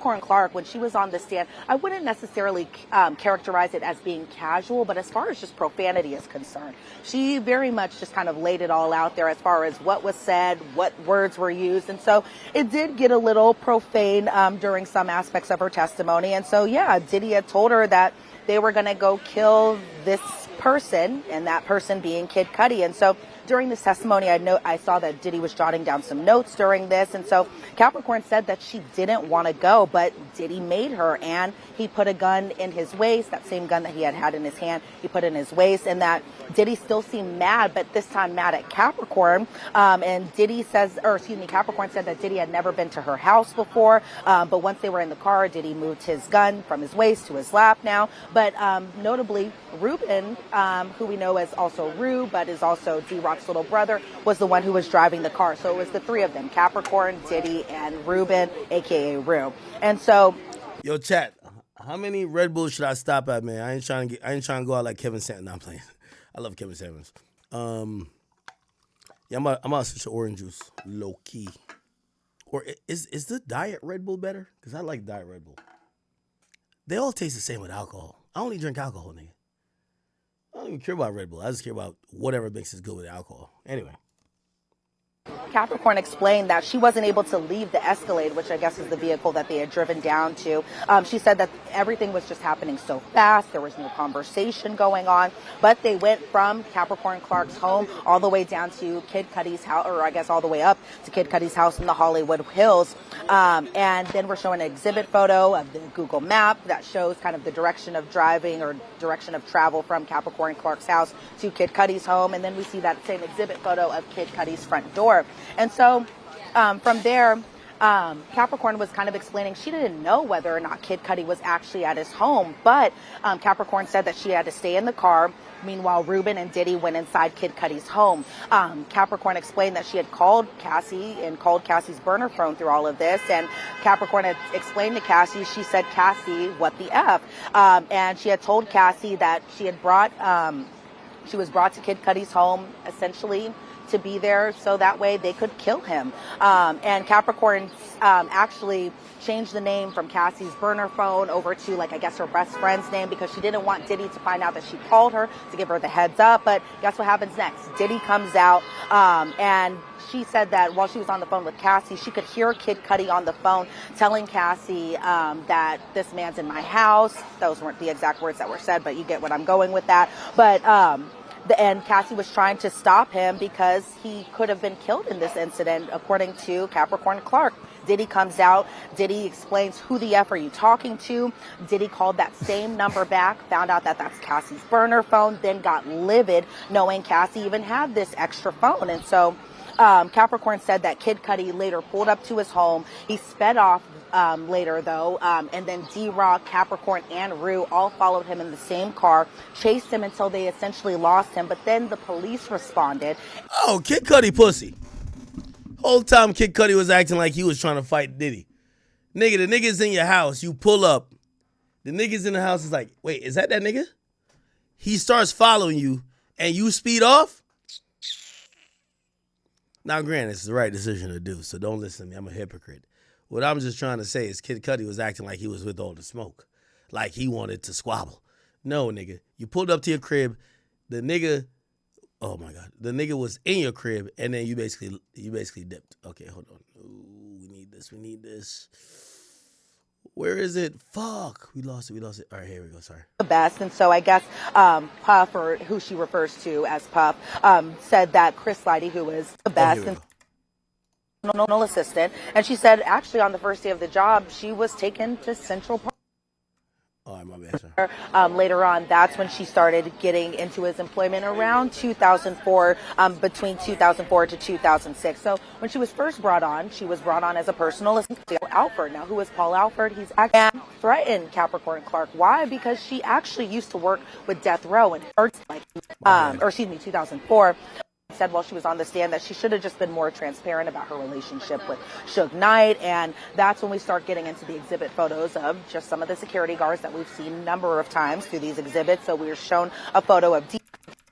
Clark, when she was on the stand, I wouldn't necessarily characterize it as being casual, but as far as just profanity is concerned, she very much just kind of laid it all out there as far as what was said, what words were used. And so it did get a little profane during some aspects of her testimony. And so, yeah, Diddy had told her that they were going to go kill this person, and that person being Kid Cudi. And so during this testimony, I saw that Diddy was jotting down some notes during this. And so Capricorn said that she didn't want to go, but Diddy made her, and he put a gun in his waist, that same gun that he had in his hand, he put in his waist, and that Diddy still seemed mad, but this time mad at Capricorn. And Capricorn said that Diddy had never been to her house before, but once they were in the car, Diddy moved his gun from his waist to his lap now. But notably, Ruben, who we know as also Rue, but is also D-Rock's little brother, was the one who was driving the car. So it was the three of them, Capricorn, Diddy, and Ruben, aka Rue. And so, yo, chat, how many Red Bulls should I stop at, man? I ain't trying to go out like Kevin Samuels. No, I'm playing. I love Kevin Samuels. Yeah, I'm about to switch to orange juice, low key. Or is the diet Red Bull better? Because I like diet Red Bull. They all taste the same with alcohol. I only drink alcohol, nigga. I don't even care about Red Bull. I just care about whatever makes it good with alcohol. Anyway. Capricorn explained that she wasn't able to leave the Escalade, which I guess is the vehicle that they had driven down to. She said that everything was just happening so fast. There was no conversation going on. But they went from Capricorn Clark's home all the way down to Kid Cudi's house, or I guess all the way up to Kid Cudi's house in the Hollywood Hills. And then we're showing an exhibit photo of the Google map that shows kind of the direction of driving or direction of travel from Capricorn Clark's house to Kid Cudi's home. And then we see that same exhibit photo of Kid Cudi's front door. And so from there, Capricorn was kind of explaining she didn't know whether or not Kid Cudi was actually at his home, but Capricorn said that she had to stay in the car. Meanwhile, Ruben and Diddy went inside Kid Cudi's home. Capricorn explained that she had called Cassie and called Cassie's burner phone through all of this. And Capricorn had explained to Cassie, she said, "Cassie, what the F?" And she had told Cassie that she was brought to Kid Cudi's home essentially to be there so that way they could kill him. And Capricorn actually changed the name from Cassie's burner phone over to, like, I guess her best friend's name, because she didn't want Diddy to find out that she called her to give her the heads up. But guess what happens next? Diddy comes out, and she said that while she was on the phone with Cassie, she could hear Kid Cudi on the phone telling Cassie that this man's in my house. Those weren't the exact words that were said, but you get what I'm going with that. But and Cassie was trying to stop him because he could have been killed in this incident, according to Capricorn Clark. Diddy comes out. Diddy explains, "Who the F are you talking to?" Diddy called that same number back, found out that that's Cassie's burner phone, then got livid knowing Cassie even had this extra phone. And so Capricorn said that Kid Cudi later pulled up to his home. He sped off later, though, and then D-Rock, Capricorn, and Rue all followed him in the same car, chased him until they essentially lost him. But then the police responded. Oh, Kid Cudi pussy. Whole time Kid Cudi was acting like he was trying to fight Diddy. Nigga, the nigga's in your house. You pull up. The nigga's in the house is like, wait, is that nigga? He starts following you, and you speed off? Now, granted, it's the right decision to do, so don't listen to me. I'm a hypocrite. What I'm just trying to say is Kid Cudi was acting like he was with all the smoke, like he wanted to squabble. No, nigga. You pulled up to your crib. The nigga, oh, my God. The nigga was in your crib, and then you basically dipped. Okay, hold on. Ooh, we need this. Where is it? Fuck. We lost it. All right, here we go. Sorry. The best. And so I guess Puff, or who she refers to as Puff, said that Chris Lighty, who is the best and assistant, and she said actually on the first day of the job, she was taken to Central Park. All right, my bad, sir. Later on, that's when she started getting into his employment around 2004, between 2004 to 2006. So when she was first brought on, she was brought on as a personal assistant to Paul Alford. Now, who is Paul Alford? He's actually threatened Capricorn Clark. Why? Because she actually used to work with Death Row in 2004. Said while she was on the stand that she should have just been more transparent about her relationship with Suge Knight, and that's when we start getting into the exhibit photos of just some of the security guards that we've seen a number of times through these exhibits. So we were shown a photo of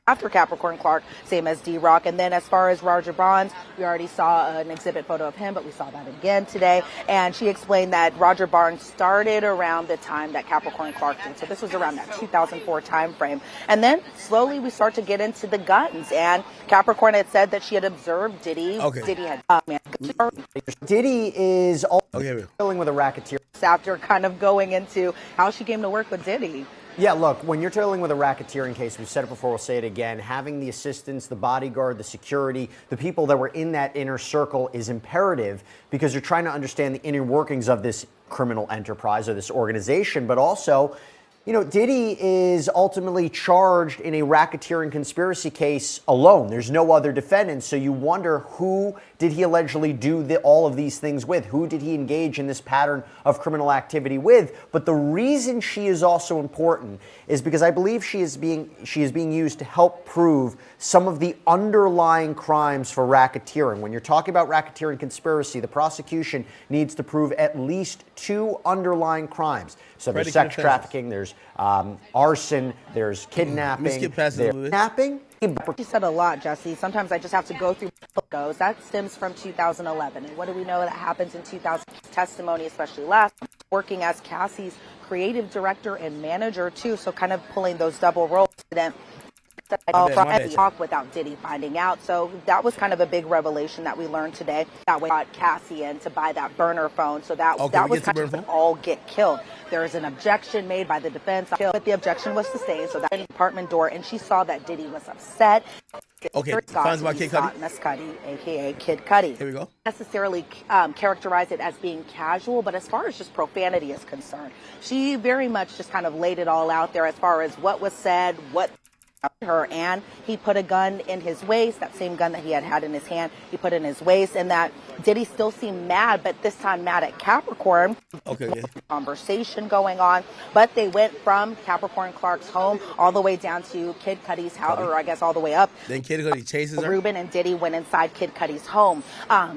after Capricorn Clark, same as D-Rock. And then as far as Roger Bonds, we already saw an exhibit photo of him, but we saw that again today. And she explained that Roger Bonds started around the time that Capricorn Clark did. So this was around that 2004 time frame. And then slowly we start to get into the guns. And Capricorn had said that she had observed Diddy. Okay. Diddy had Diddy is also dealing with a racketeer. After kind of going into how she came to work with Diddy. Yeah, look, when you're dealing with a racketeering case, we've said it before, we'll say it again, having the assistants, the bodyguard, the security, the people that were in that inner circle is imperative because you're trying to understand the inner workings of this criminal enterprise or this organization, but also, you know, Diddy is ultimately charged in a racketeering conspiracy case alone. There's no other defendants, so you wonder who did he allegedly do all of these things with? Who did he engage in this pattern of criminal activity with? But the reason she is also important is because I believe she is being used to help prove some of the underlying crimes for racketeering. When you're talking about racketeering conspiracy, the prosecution needs to prove at least 2 underlying crimes. So there's sex trafficking, there's arson, there's kidnapping, there's kidnapping. She said a lot, Jesse. Sometimes I just have to go through photos. That stems from 2011. And what do we know that happens in 2000? Testimony, especially last, working as Cassie's creative director and manager, too. So kind of pulling those double roles. Talk without Diddy finding out. So that was kind of a big revelation that we learned today. That way got Cassie in to buy that burner phone. So that was kind of all get killed. There is an objection made by the defense, but the objection was sustained. So that apartment door, and she saw that Diddy was upset. Okay, finds about Kid Cudi. Miss Cudi, a.k.a. Kid Cudi. Here we go. Necessarily characterize it as being casual, but as far as just profanity is concerned, she very much just kind of laid it all out there as far as what was said, what her, and he put a gun in his waist, that same gun that he had in his hand, he put in his waist, and that Diddy still seemed mad, but this time mad at Capricorn. Okay. Conversation going on, but they went from Capricorn Clark's home all the way down to Kid Cudi's house, or I guess all the way up. Then Kid Cudi chases her. Ruben and Diddy went inside Kid Cudi's home.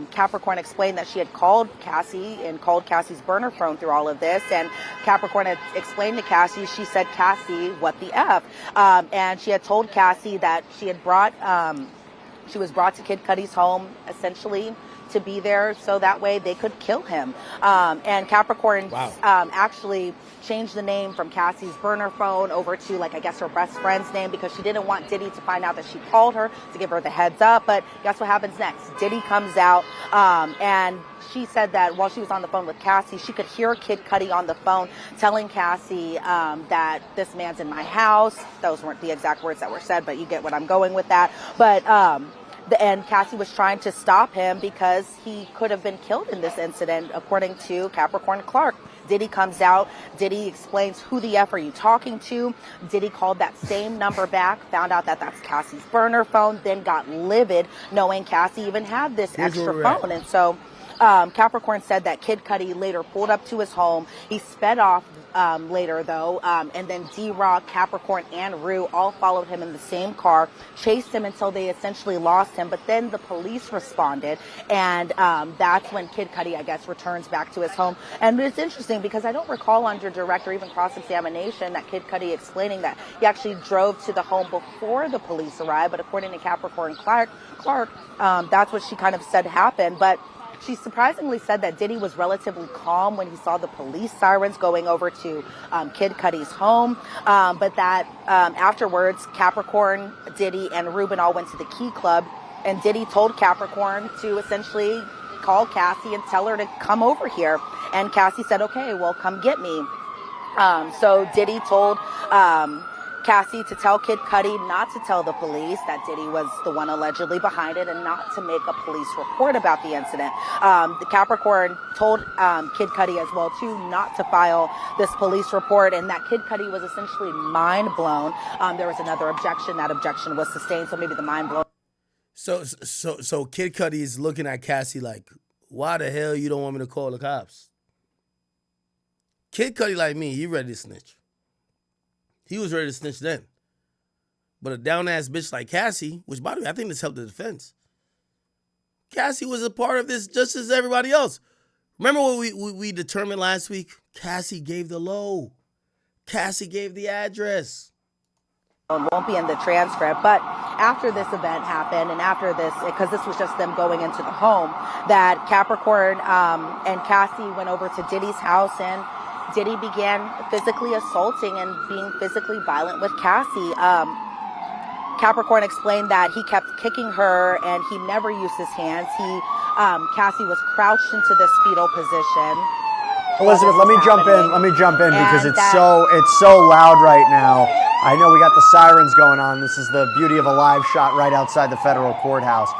Capricorn explained that she had called Cassie and called Cassie's burner phone through all of this, and Capricorn had explained to Cassie, she said, Cassie, what the F? And she had told Cassie that she was brought to Kid Cudi's home essentially to be there so that way they could kill him. And Capricorn actually changed the name from Cassie's burner phone over to, like, I guess her best friend's name because she didn't want Diddy to find out that she called her to give her the heads up. But guess what happens next? Diddy comes out and she said that while she was on the phone with Cassie, she could hear Kid Cudi on the phone telling Cassie that this man's in my house. Those weren't the exact words that were said, but you get what I'm going with that. But and Cassie was trying to stop him because he could have been killed in this incident, according to Capricorn Clark. Diddy comes out. Diddy explains, who the F are you talking to? Diddy called that same number back, found out that that's Cassie's burner phone, then got livid knowing Cassie even had this extra phone. And so Capricorn said that Kid Cudi later pulled up to his home. He sped off later, though, and then D-Rock, Capricorn, and Rue all followed him in the same car, chased him until they essentially lost him. But then the police responded, and that's when Kid Cudi, I guess, returns back to his home. And it's interesting because I don't recall under direct or even cross-examination that Kid Cudi explaining that he actually drove to the home before the police arrived. But according to Capricorn Clark, that's what she kind of said happened. But she surprisingly said that Diddy was relatively calm when he saw the police sirens going over to Kid Cudi's home, but that afterwards, Capricorn, Diddy, and Ruben all went to the Key Club, and Diddy told Capricorn to essentially call Cassie and tell her to come over here. And Cassie said, okay, well, come get me. So Diddy told Cassie to tell Kid Cudi not to tell the police that Diddy was the one allegedly behind it and not to make a police report about the incident. The Capricorn told Kid Cudi as well, too, not to file this police report, and that Kid Cudi was essentially mind blown. There was another objection. That objection was sustained, so maybe the mind blown. So Kid Cudi is looking at Cassie like, why the hell you don't want me to call the cops? Kid Cudi, like me, he ready to snitch. He was ready to snitch then. But a down-ass bitch like Cassie, which, by the way, I think this helped the defense. Cassie was a part of this just as everybody else. Remember what we determined last week? Cassie gave the low. Cassie gave the address. won't be in the transcript, but after this event happened and after this, because this was just them going into the home, that Capricorn and Cassie went over to Diddy's house, and Diddy began physically assaulting and being physically violent with Cassie. Capricorn explained that he kept kicking her and he never used his hands. Cassie was crouched into this fetal position. Elizabeth, let me jump in because it's so loud right now. I know we got the sirens going on. This is the beauty of a live shot right outside the federal courthouse.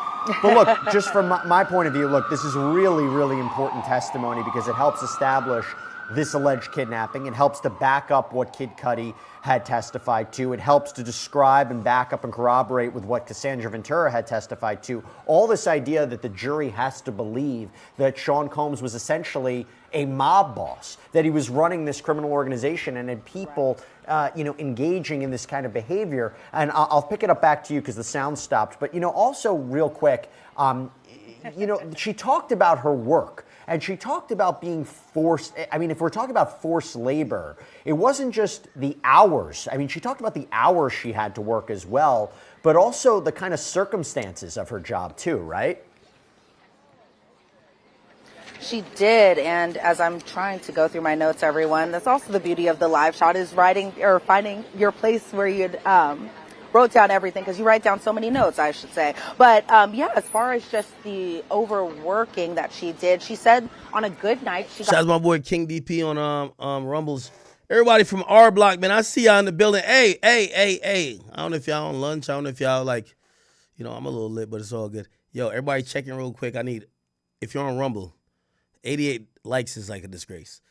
But look, just from my point of view, look, this is really, really important testimony because it helps establish this alleged kidnapping. It helps to back up what Kid Cudi had testified to. It helps to describe and back up and corroborate with what Cassandra Ventura had testified to. All this idea that the jury has to believe that Sean Combs was essentially a mob boss, that he was running this criminal organization and had people engaging in this kind of behavior. And I'll pick it up back to you because the sound stopped. But, also real quick, she talked about her work. And she talked about being forced. I mean, if we're talking about forced labor, it wasn't just the hours. I mean, she talked about the hours she had to work as well, but also the kind of circumstances of her job too, right? She did, and as I'm trying to go through my notes, everyone, that's also the beauty of the live shot, is writing or finding your place where you'd wrote down everything, because you write down so many notes, I should say. But as far as just the overworking that she did, she said on a good night she got... Shout out to my boy King DP on Rumbles. Everybody from R Block, man, I see y'all in the building. Hey. I don't know if y'all on lunch. I don't know if y'all I'm a little lit, but it's all good. Yo, everybody checking real quick. If you're on Rumble, 88 likes is like a disgrace.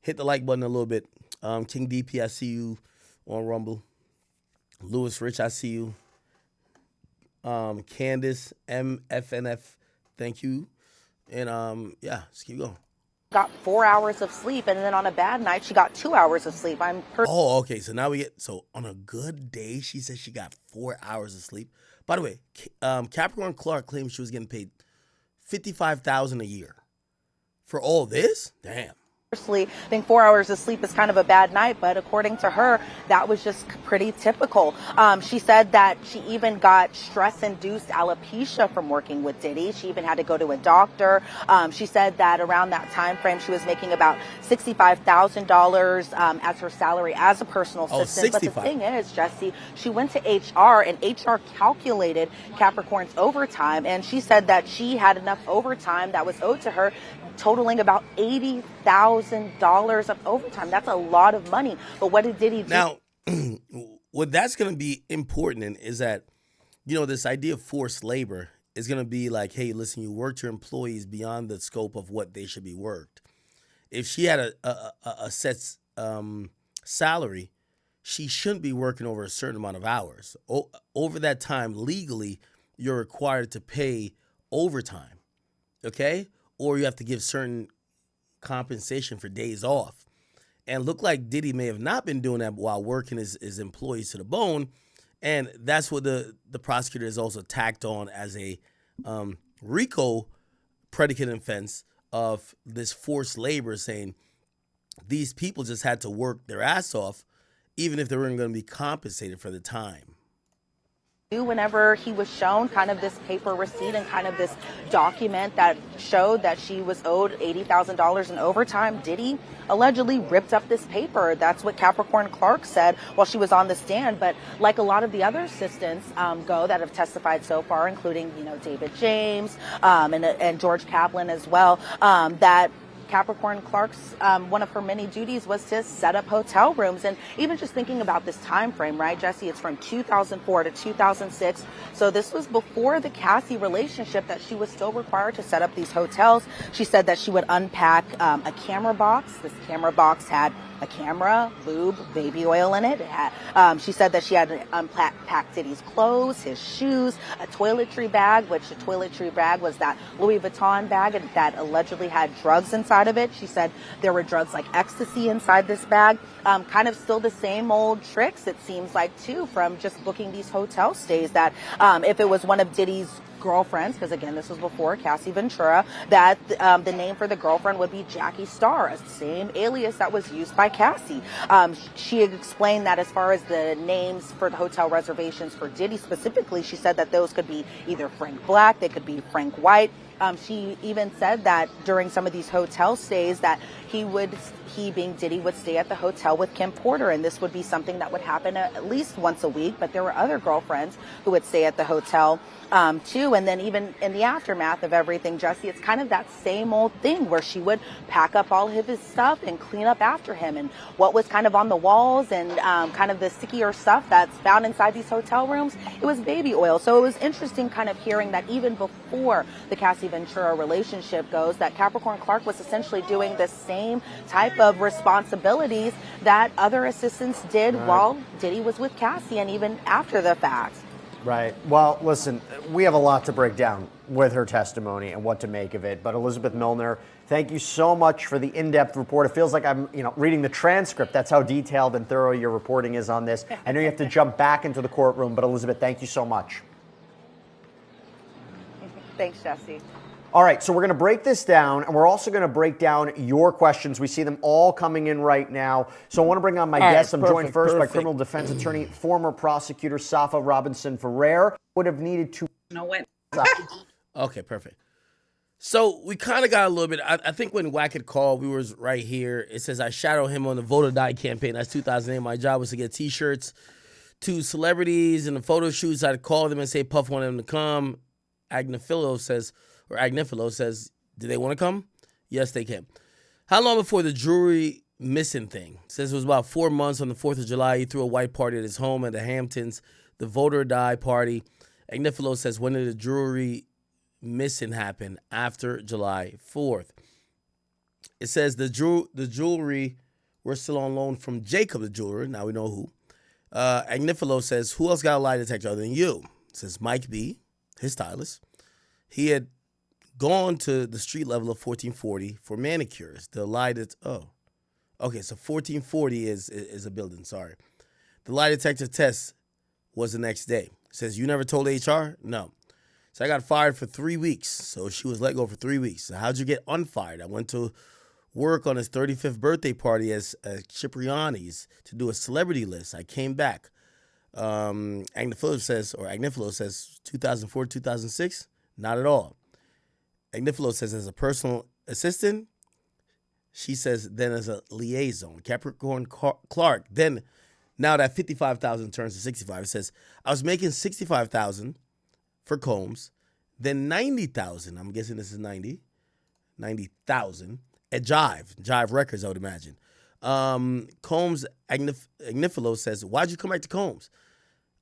Hit the like button a little bit. King DP, I see you on Rumble. Lewis Rich, I see you. Candace, MFNF, thank you. And just keep going. Got 4 hours of sleep, and then on a bad night, she got 2 hours of sleep. Okay. So now so on a good day, she said she got 4 hours of sleep. By the way, Capricorn Clark claimed she was getting paid $55,000 a year for all this. Damn. I think 4 hours of sleep is kind of a bad night, but according to her, that was just pretty typical. She said that she even got stress-induced alopecia from working with Diddy. She even had to go to a doctor. She said that around that time frame, she was making about $65,000 as her salary as a personal assistant. But the thing is, Jesse, she went to HR, and HR calculated Capricorn's overtime, and she said that she had enough overtime that was owed to her, totaling about $80,000 of overtime. That's a lot of money. But what did Diddy do? Now, what that's going to be important in is that, this idea of forced labor is going to be like, hey, listen, you worked your employees beyond the scope of what they should be worked. If she had a set salary, she shouldn't be working over a certain amount of hours. Over that time, legally, you're required to pay overtime, okay? Or you have to give certain compensation for days off. And look like Diddy may have not been doing that while working his employees to the bone. And that's what the prosecutor has also tacked on as a RICO predicate offense of this forced labor, saying these people just had to work their ass off, even if they weren't going to be compensated for the time. Whenever he was shown kind of this paper receipt and kind of this document that showed that she was owed $80,000 in overtime, Diddy allegedly ripped up this paper. That's what Capricorn Clark said while she was on the stand. But like a lot of the other assistants that have testified so far, including, David James and George Kaplan as well, that Capricorn Clark's one of her many duties was to set up hotel rooms. And even just thinking about this time frame, right, Jesse, it's from 2004 to 2006. So this was before the Cassie relationship that she was still required to set up these hotels. She said that she would unpack a camera box. This camera box had a camera, lube, baby oil in it. She said that she had to unpack Diddy's clothes, his shoes, a toiletry bag, which the toiletry bag was that Louis Vuitton bag that allegedly had drugs inside of it. She said there were drugs like ecstasy inside this bag. Kind of still the same old tricks, it seems like, too, from just booking these hotel stays, that if it was one of Diddy's girlfriends, because again, this was before Cassie Ventura, that the name for the girlfriend would be Jackie Starr, a same alias that was used by Cassie. She explained that as far as the names for the hotel reservations for Diddy specifically, she said that those could be either Frank Black, they could be Frank White. She even said that during some of these hotel stays that he being Diddy would stay at the hotel with Kim Porter, and this would be something that would happen at least once a week. But there were other girlfriends who would stay at the hotel too. And then even in the aftermath of everything, Jesse, it's kind of that same old thing where she would pack up all of his stuff and clean up after him. And what was kind of on the walls and kind of the stickier stuff that's found inside these hotel rooms, it was baby oil. So it was interesting kind of hearing that even before the Cassie Ventura relationship goes, that Capricorn Clark was essentially doing the same type of responsibilities that other assistants did while Diddy was with Cassie and even after the fact. Right. Well, listen, we have a lot to break down with her testimony and what to make of it. But Elizabeth Milner, thank you so much for the in-depth report. It feels like I'm, reading the transcript. That's how detailed and thorough your reporting is on this. I know you have to jump back into the courtroom, but Elizabeth, thank you so much. Thanks, Jesse. All right, so we're going to break this down, and we're also going to break down your questions. We see them all coming in right now. So I want to bring on my guests. I'm joined first by criminal defense attorney, former prosecutor Safa Robinson Ferrer. Would have needed to know when. Okay, perfect. So we kind of got a little bit. I think when Wack had called, we was right here. It says I shadowed him on the Vote or Die campaign. That's 2008. My job was to get T-shirts to celebrities and the photo shoots. I'd call them and say Puff wanted them to come. Agnifilo says, do they want to come? Yes, they can. How long before the jewelry missing thing? Says it was about 4 months. On the 4th of July, he threw a white party at his home at the Hamptons, the Vote or Die party. Agnifilo says, when did the jewelry missing happen? After July 4th. It says the jewelry were still on loan from Jacob, the jeweler. Now we know who. Agnifilo says, who else got a lie detector other than you? It says Mike B., his stylist. He had gone to the street level of 1440 for manicures. The lie that okay, so 1440 is a building. Sorry, the lie detector test was the next day. It says you never told HR? No. So I got fired for 3 weeks. So she was let go for 3 weeks. So how'd you get unfired? I went to work on his 35th birthday party as Cipriani's to do a celebrity list. I came back. Agnifilo says 2004 2006. Not at all. Agnifilo says as a personal assistant. She says then as a liaison. Capricorn Clark. Then now that 55,000 turns to 65. It says I was making 65,000 for Combs, then 90,000. I'm guessing this is 90,000 at Jive Records. I would imagine. Combs Agnifilo says, why'd you come back to Combs?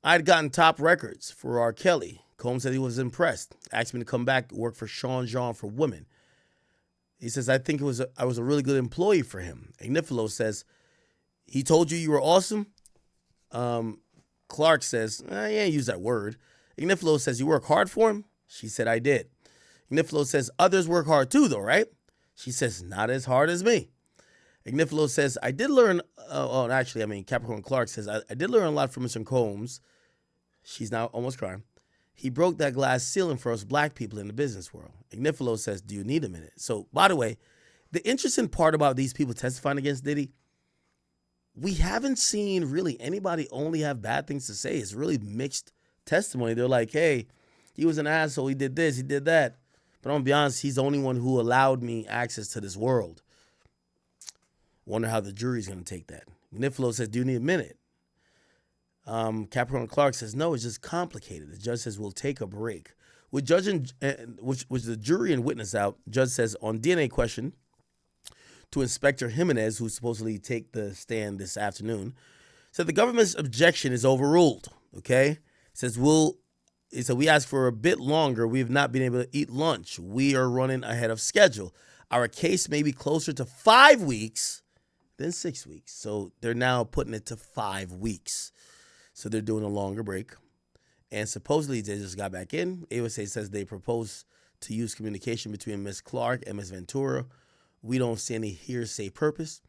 I had gotten top records for R. Kelly. Combs said he was impressed. Asked me to come back, work for Sean John for women. He says, I think I was a really good employee for him. Agnifilo says, he told you were awesome? Clark says, he ain't use that word. Agnifilo says, you work hard for him? She said, I did. Agnifilo says, others work hard too, though, right? She says, not as hard as me. Agnifilo says, I did learn, Capricorn Clark says, I did learn a lot from Mr. Combs. She's now almost crying. He broke that glass ceiling for us black people in the business world. Agnifilo says, do you need a minute? So, by the way, the interesting part about these people testifying against Diddy, we haven't seen really anybody only have bad things to say. It's really mixed testimony. They're like, hey, he was an asshole. He did this, he did that. But I'm going to be honest, he's the only one who allowed me access to this world. Wonder how the jury's going to take that. Agnifilo says, do you need a minute? Capricorn Clark says, no, it's just complicated. The judge says, we'll take a break. With judge which the jury and witness out, judge says on DNA question to Inspector Jimenez, who supposedly take the stand this afternoon, said the government's objection is overruled. Okay? Says we asked for a bit longer. We have not been able to eat lunch. We are running ahead of schedule. Our case may be closer to 5 weeks than 6 weeks. So they're now putting it to 5 weeks. So they're doing a longer break. And supposedly they just got back in. AUSA says they proposed to use communication between Ms. Clark and Ms. Ventura. We don't see any hearsay purpose.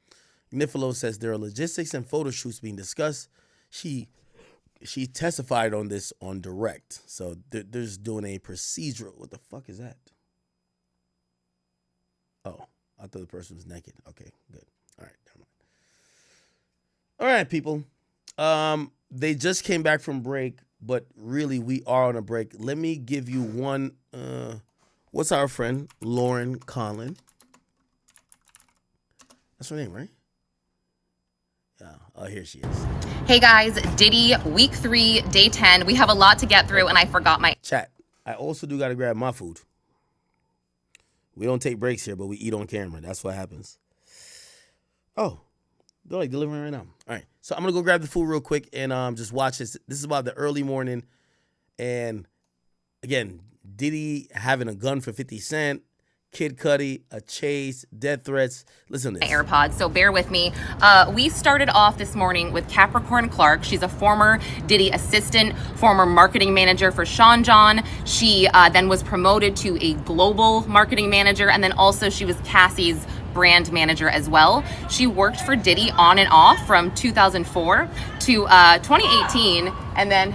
Agnifilo says there are logistics and photo shoots being discussed. She she testified on this on direct. So they're just doing a procedural. What the fuck is that? Oh, I thought the person was naked. Okay, good. All right, never mind. All right, people. They just came back from break, but really we are on a break. Let me give you one. What's our friend Lauren Conlon? That's her name, right? Yeah. Oh, here she is. Hey guys, Diddy, week 3, day 10. We have a lot to get through, and I forgot my Chat. I also do got to grab my food. We don't take breaks here, but we eat on camera. That's what happens. Oh, they're like delivering right now. All right. So I'm going to go grab the food real quick and just watch this. This is about the early morning. And again, Diddy having a gun for 50 Cent, Kid Cudi, a chase, death threats. Listen to this. AirPods, so bear with me. We started off this morning with Capricorn Clark. She's a former Diddy assistant, former marketing manager for Sean John. She then was promoted to a global marketing manager, and then also she was Cassie's brand manager as well. She worked for Diddy on and off from 2004 to 2018, and then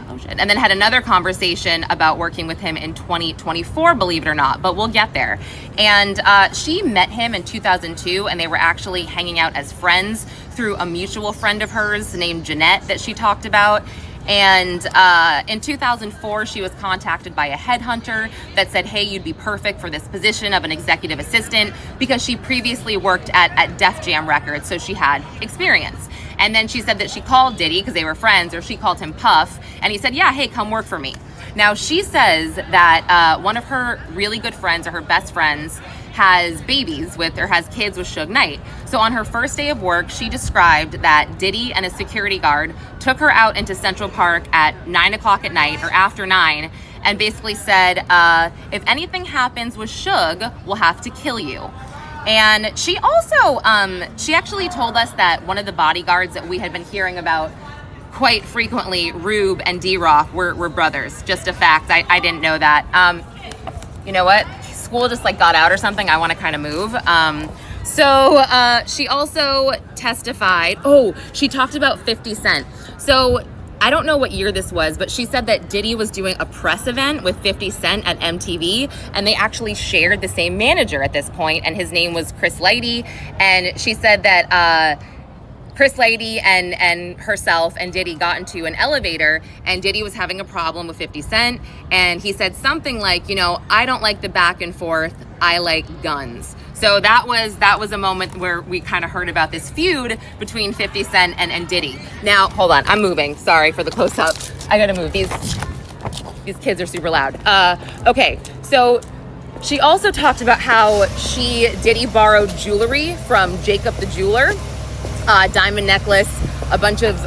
had another conversation about working with him in 2024, believe it or not, but we'll get there. And she met him in 2002, and they were actually hanging out as friends through a mutual friend of hers named Jeanette that she talked about. And in 2004, she was contacted by a headhunter that said, hey, you'd be perfect for this position of an executive assistant, because she previously worked at Def Jam Records, so she had experience. And then she said that she called Diddy because they were friends, or she called him Puff, and he said, yeah, hey, come work for me. Now, she says that one of her really good friends, or her best friends, has kids with Suge Knight. So on her first day of work, she described that Diddy and a security guard took her out into Central Park at 9 o'clock at night, or after 9, and basically said, if anything happens with Suge, we'll have to kill you. And she also, she actually told us that one of the bodyguards that we had been hearing about quite frequently, Rube and D-Rock, were brothers. Just a fact. I didn't know that. You know what? School just got out or something. I want to kind of move. So she also testified. Oh, she talked about 50 Cent. So I don't know what year this was, but she said that Diddy was doing a press event with 50 Cent at MTV, and they actually shared the same manager at this point, and his name was Chris Lighty. And she said that Chris Lighty and herself and Diddy got into an elevator, and Diddy was having a problem with 50 Cent, and he said something like, I don't like the back and forth, I like guns. So that was a moment where we kind of heard about this feud between 50 Cent and Diddy. Now, hold on, I'm moving. Sorry for the close-up. I gotta move. These kids are super loud. Okay, so she also talked about how Diddy borrowed jewelry from Jacob the jeweler. Diamond necklace, a bunch of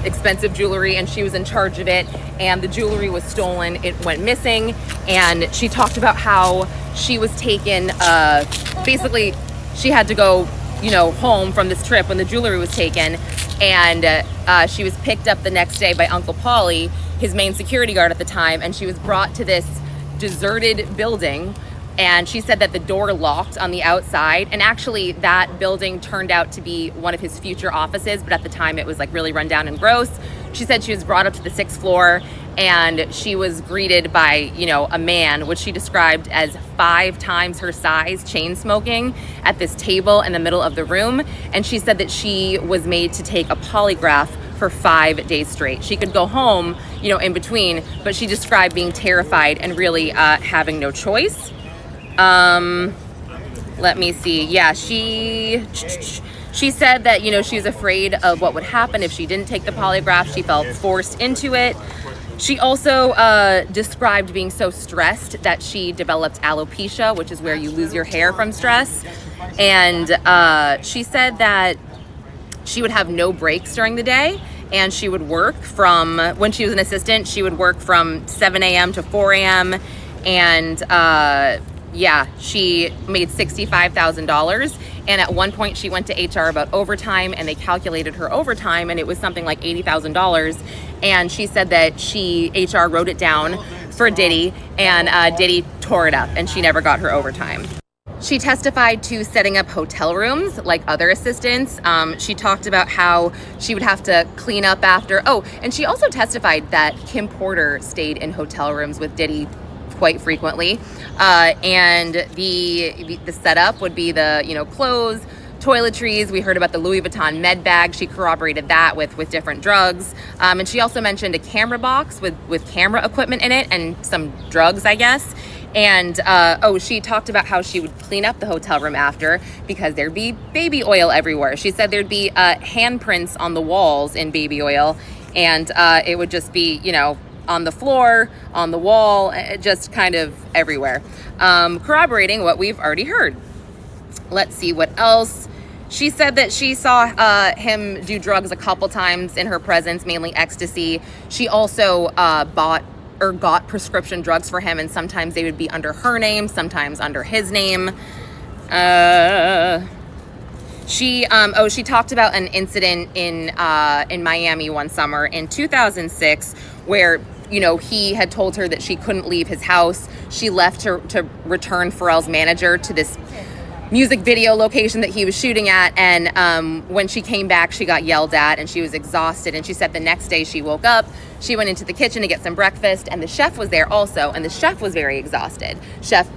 expensive jewelry, and she was in charge of it, and the jewelry was stolen. It went missing, and she talked about how she was taken, basically she had to go, home from this trip when the jewelry was taken, and she was picked up the next day by Uncle Paulie, his main security guard at the time, and she was brought to this deserted building. And she said that the door locked on the outside, and actually that building turned out to be one of his future offices, but at the time it was really run down and gross. She said she was brought up to the 6th floor, and she was greeted by, a man, which she described as 5 times her size, chain smoking at this table in the middle of the room. And she said that she was made to take a polygraph for 5 days straight. She could go home, in between, but she described being terrified and really having no choice. Let me see. Yeah, she said that, she was afraid of what would happen if she didn't take the polygraph. She felt forced into it. She also described being so stressed that she developed alopecia, which is where you lose your hair from stress. And she said that she would have no breaks during the day, and she would work from, when she was an assistant, she would work from 7 a.m. to 4 a.m. And yeah, she made $65,000. And at one point she went to HR about overtime, and they calculated her overtime, and it was something like $80,000. And she said that HR wrote it down for Diddy, and Diddy tore it up, and she never got her overtime. She testified to setting up hotel rooms like other assistants. She talked about how she would have to clean up after. Oh, and she also testified that Kim Porter stayed in hotel rooms with Diddy quite frequently. And the setup would be the, clothes, toiletries. We heard about the Louis Vuitton med bag. She corroborated that with different drugs. And she also mentioned a camera box with camera equipment in it and some drugs, I guess. And, she talked about how she would clean up the hotel room after because there'd be baby oil everywhere. She said there'd be handprints on the walls in baby oil, and it would just be, on the floor, on the wall, just kind of everywhere. Corroborating what we've already heard. Let's see what else. She said that she saw him do drugs a couple times in her presence, mainly ecstasy. She also got prescription drugs for him, and sometimes they would be under her name, sometimes under his name. She talked about an incident in Miami one summer in 2006 where, he had told her that she couldn't leave his house. She left to return Pharrell's manager to this music video location that he was shooting at, and when she came back, she got yelled at and she was exhausted, and she said the next day she woke up, she went into the kitchen to get some breakfast, and the chef was there also, and the chef was very exhausted. Chef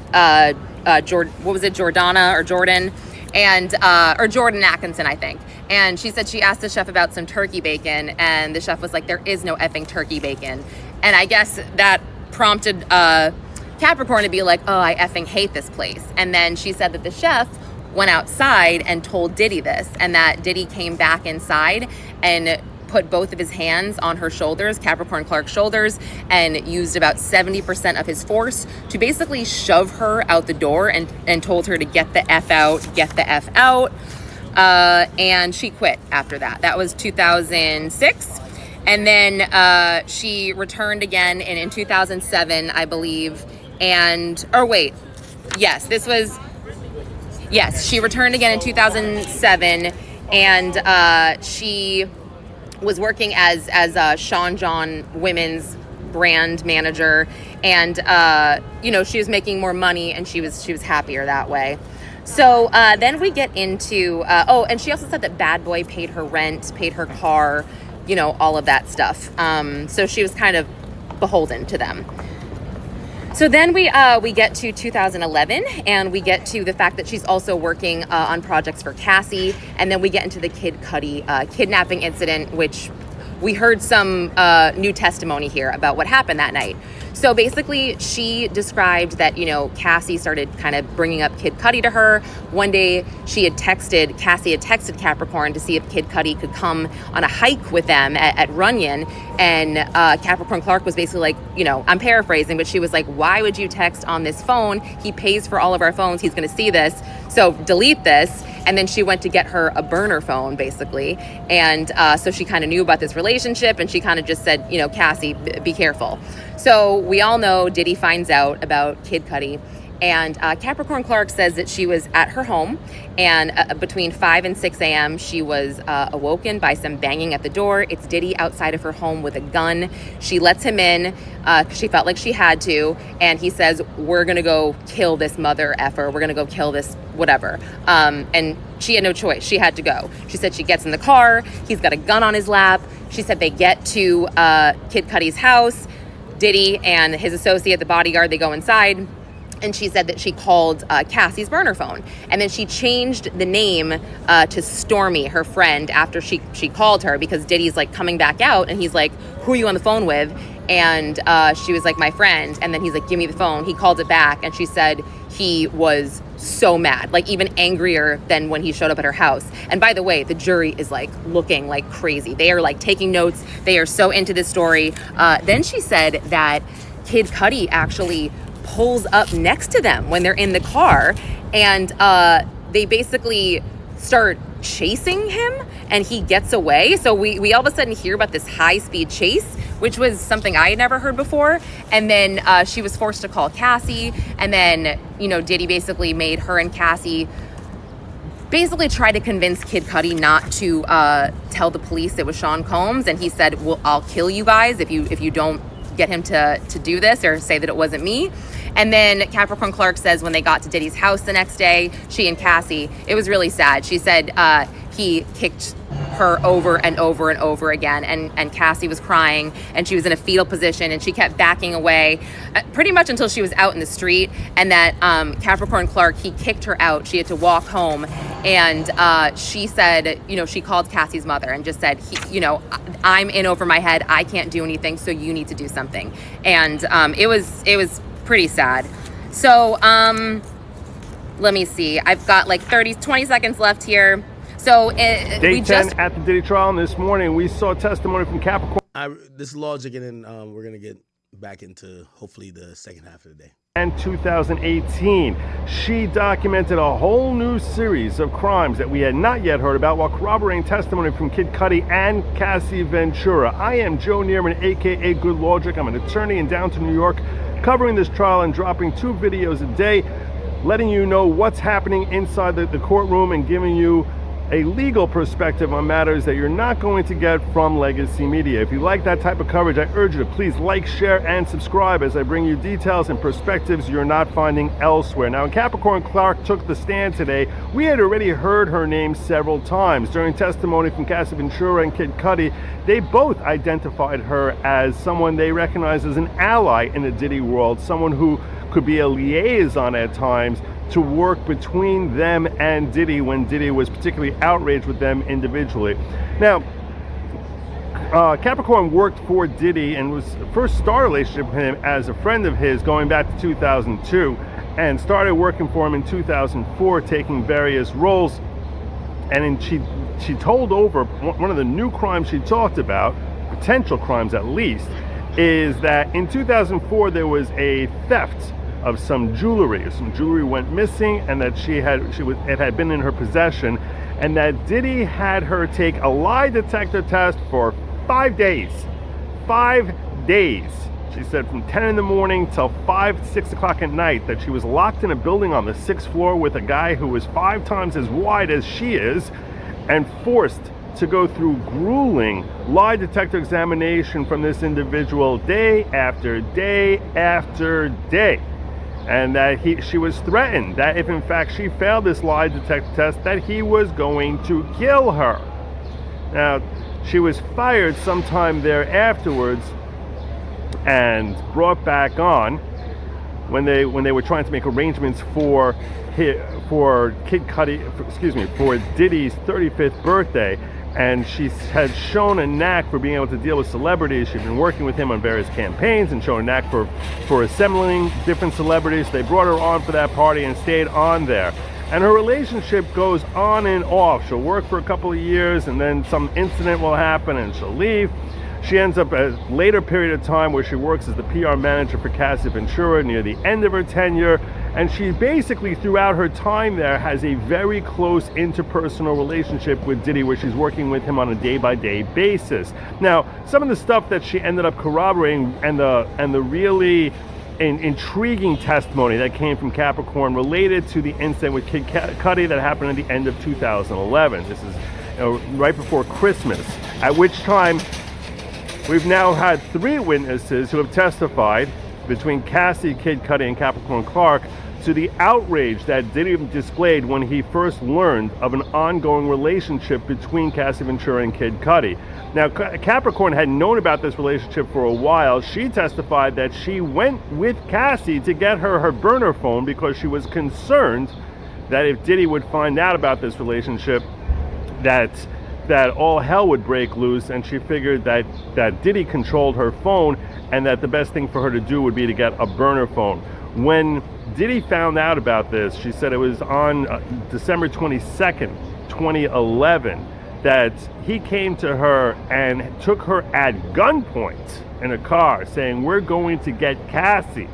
Jordana or Jordan, and or Jordan Atkinson, I think. And she said she asked the chef about some turkey bacon, and the chef was like, there is no effing turkey bacon. And I guess that prompted Capricorn to be like, oh, I effing hate this place. And then she said that the chef went outside and told Diddy this, and that Diddy came back inside and put both of his hands on her shoulders, Capricorn Clark's shoulders, and used about 70% of his force to basically shove her out the door and told her to get the F out, get the F out. And she quit after that. That was 2006. And then she returned again in 2007, I believe. She returned again in 2007, and she was working as Sean John Women's brand manager, and she was making more money, and she was happier that way. So then we get into and she also said that Bad Boy paid her rent, paid her car, all of that stuff. So she was kind of beholden to them. So then we get to 2011, and we get to the fact that she's also working on projects for Cassie, and then we get into the Kid Cudi kidnapping incident, which we heard some new testimony here about what happened that night. So basically, she described that, Cassie started kind of bringing up Kid Cudi to her. One day, Cassie had texted Capricorn to see if Kid Cudi could come on a hike with them at Runyon. And Capricorn Clark was basically like, I'm paraphrasing, but she was like, why would you text on this phone? He pays for all of our phones. He's going to see this. So delete this. And then she went to get her a burner phone, basically. And so she kind of knew about this relationship, and she kind of just said, Cassie, be careful. So we all know Diddy finds out about Kid Cudi. And Capricorn Clark says that she was at her home, and between 5 and 6 a.m. she was awoken by some banging at the door. It's Diddy outside of her home with a gun. She lets him in. She felt like she had to, and he says, we're going to go kill this mother effer. We're going to go kill this whatever. And she had no choice. She had to go. She said she gets in the car. He's got a gun on his lap. She said they get to Kid Cudi's house. Diddy and his associate, the bodyguard, they go inside. And she said that she called Cassie's burner phone. And then she changed the name to Stormy, her friend, after she called her, because Diddy's like coming back out, and he's like, who are you on the phone with? And she was like, my friend. And then he's like, give me the phone. He called it back, and she said he was so mad, like even angrier than when he showed up at her house. And by the way, the jury is like looking like crazy. They are like taking notes. They are so into this story. Then she said that Kid Cudi actually pulls up next to them when they're in the car, and they basically start chasing him, and he gets away. So we all of a sudden hear about this high-speed chase, which was something I had never heard before. And then she was forced to call Cassie, and then Diddy basically made her and Cassie basically try to convince Kid Cudi not to tell the police it was Sean Combs, and he said, well, I'll kill you guys if you don't get him to do this or say that it wasn't me. And then Capricorn Clark says when they got to Diddy's house the next day, she and Cassie, it was really sad. She said he kicked her over and over and over again, and Cassie was crying, and she was in a fetal position, and she kept backing away pretty much until she was out in the street. And that Capricorn Clark, he kicked her out. She had to walk home, and she said, she called Cassie's mother and just said, I'm in over my head, I can't do anything, so you need to do something. And it was pretty sad. So let me see, I've got like 20 seconds left here. So Day 10 at the Diddy trial, and this morning we saw testimony from Capricorn. This is logic, and then we're going to get back into hopefully the second half of the day. And 2018, she documented a whole new series of crimes that we had not yet heard about while corroborating testimony from Kid Cudi and Cassie Ventura. I am Joe Neerman, aka Good Logic. I'm an attorney in downtown New York, covering this trial and dropping 2 videos a day, letting you know what's happening inside the courtroom and giving you a legal perspective on matters that you're not going to get from legacy media. If you like that type of coverage, I urge you to please like, share, and subscribe as I bring you details and perspectives you're not finding elsewhere. Now, when Capricorn Clark took the stand today, we had already heard her name several times. During testimony from Cassie Ventura and Kid Cudi, they both identified her as someone they recognize as an ally in the Diddy world, someone who could be a liaison at times to work between them and Diddy when Diddy was particularly outraged with them individually. Now, Capricorn worked for Diddy and first started a relationship with him as a friend of his going back to 2002, and started working for him in 2004, taking various roles. And she told over one of the new crimes she talked about, potential crimes at least, is that in 2004 there was a theft of some jewelry. Some jewelry went missing, and that it had been in her possession, and that Diddy had her take a lie detector test for 5 days. 5 days. She said from 10 in the morning till 6 o'clock at night that she was locked in a building on the 6th floor with a guy who was 5 times as wide as she is, and forced to go through grueling lie detector examination from this individual day after day after day. And that she was threatened that if in fact she failed this lie detector test, that he was going to kill her. Now, she was fired sometime there afterwards and brought back on when they were trying to make arrangements for Diddy's 35th birthday. And she had shown a knack for being able to deal with celebrities. She'd been working with him on various campaigns and shown a knack for assembling different celebrities. They brought her on for that party and stayed on there. And her relationship goes on and off. She'll work for a couple of years, and then some incident will happen and she'll leave. She ends up at a later period of time where she works as the PR manager for Cassie Ventura near the end of her tenure. And she basically, throughout her time there, has a very close interpersonal relationship with Diddy, where she's working with him on a day-by-day basis. Now, some of the stuff that she ended up corroborating and the really intriguing testimony that came from Capricorn related to the incident with Kid Cudi that happened at the end of 2011. This is right before Christmas, at which time we've now had 3 witnesses who have testified between Cassie, Kid Cudi, and Capricorn Clark to the outrage that Diddy displayed when he first learned of an ongoing relationship between Cassie Ventura and Kid Cudi. Now, Capricorn had known about this relationship for a while. She testified that she went with Cassie to get her burner phone because she was concerned that if Diddy would find out about this relationship, that all hell would break loose, and she figured that Diddy controlled her phone and that the best thing for her to do would be to get a burner phone. When Diddy found out about this, she said it was on December 22nd, 2011, that he came to her and took her at gunpoint in a car saying, "We're going to get Cassie."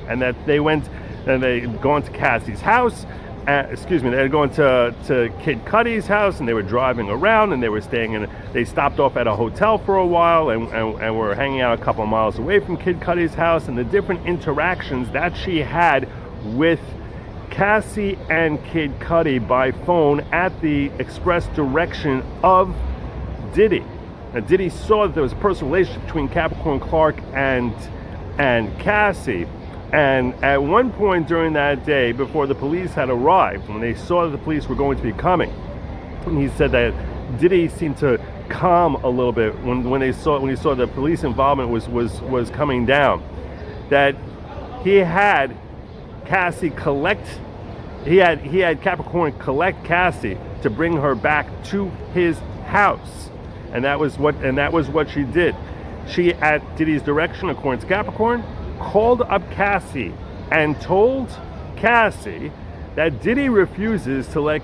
And that they go into Cassie's house. They had gone to Kid Cudi's house, and they were driving around, and they were they stopped off at a hotel for a while and were hanging out a couple of miles away from Kid Cudi's house, and the different interactions that she had with Cassie and Kid Cudi by phone at the express direction of Diddy. Now, Diddy saw that there was a personal relationship between Capricorn Clark and Cassie, And at one point during that day, before the police had arrived, when they saw that the police were going to be coming, and he said that Diddy seemed to calm a little bit when he saw the police involvement was coming down, that he had Cassie Capricorn collect Cassie to bring her back to his house, and that was what she did. She, at Diddy's direction, according to Capricorn, called up Cassie and told Cassie that Diddy refuses to let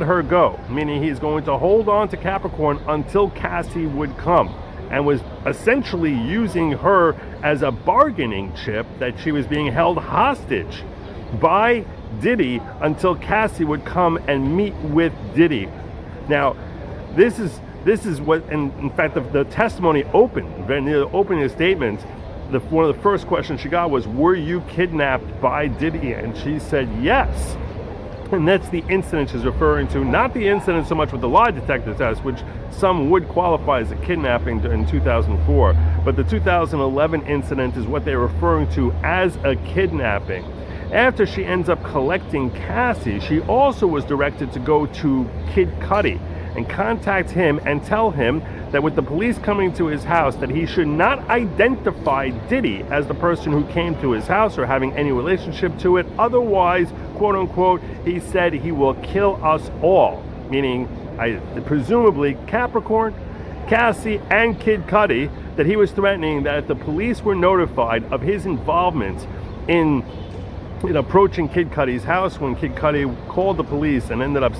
her go, meaning he's going to hold on to Capricorn until Cassie would come, and was essentially using her as a bargaining chip, that she was being held hostage by Diddy until Cassie would come and meet with Diddy. Now, this is what, and in fact, the testimony opened, very near the opening statement. One of the first questions she got was, "Were you kidnapped by Diddy?" And she said yes. And that's the incident she's referring to, not the incident so much with the lie detector test, which some would qualify as a kidnapping in 2004, but the 2011 incident is what they're referring to as a kidnapping. After she ends up collecting Cassie, she also was directed to go to Kid Cudi and contact him and tell him that with the police coming to his house, that he should not identify Diddy as the person who came to his house or having any relationship to it. Otherwise, quote unquote, he said he will kill us all. Meaning, presumably Capricorn, Cassie, and Kid Cudi, that he was threatening that if the police were notified of his involvement in approaching Kid Cudi's house, when Kid Cudi called the police and ended up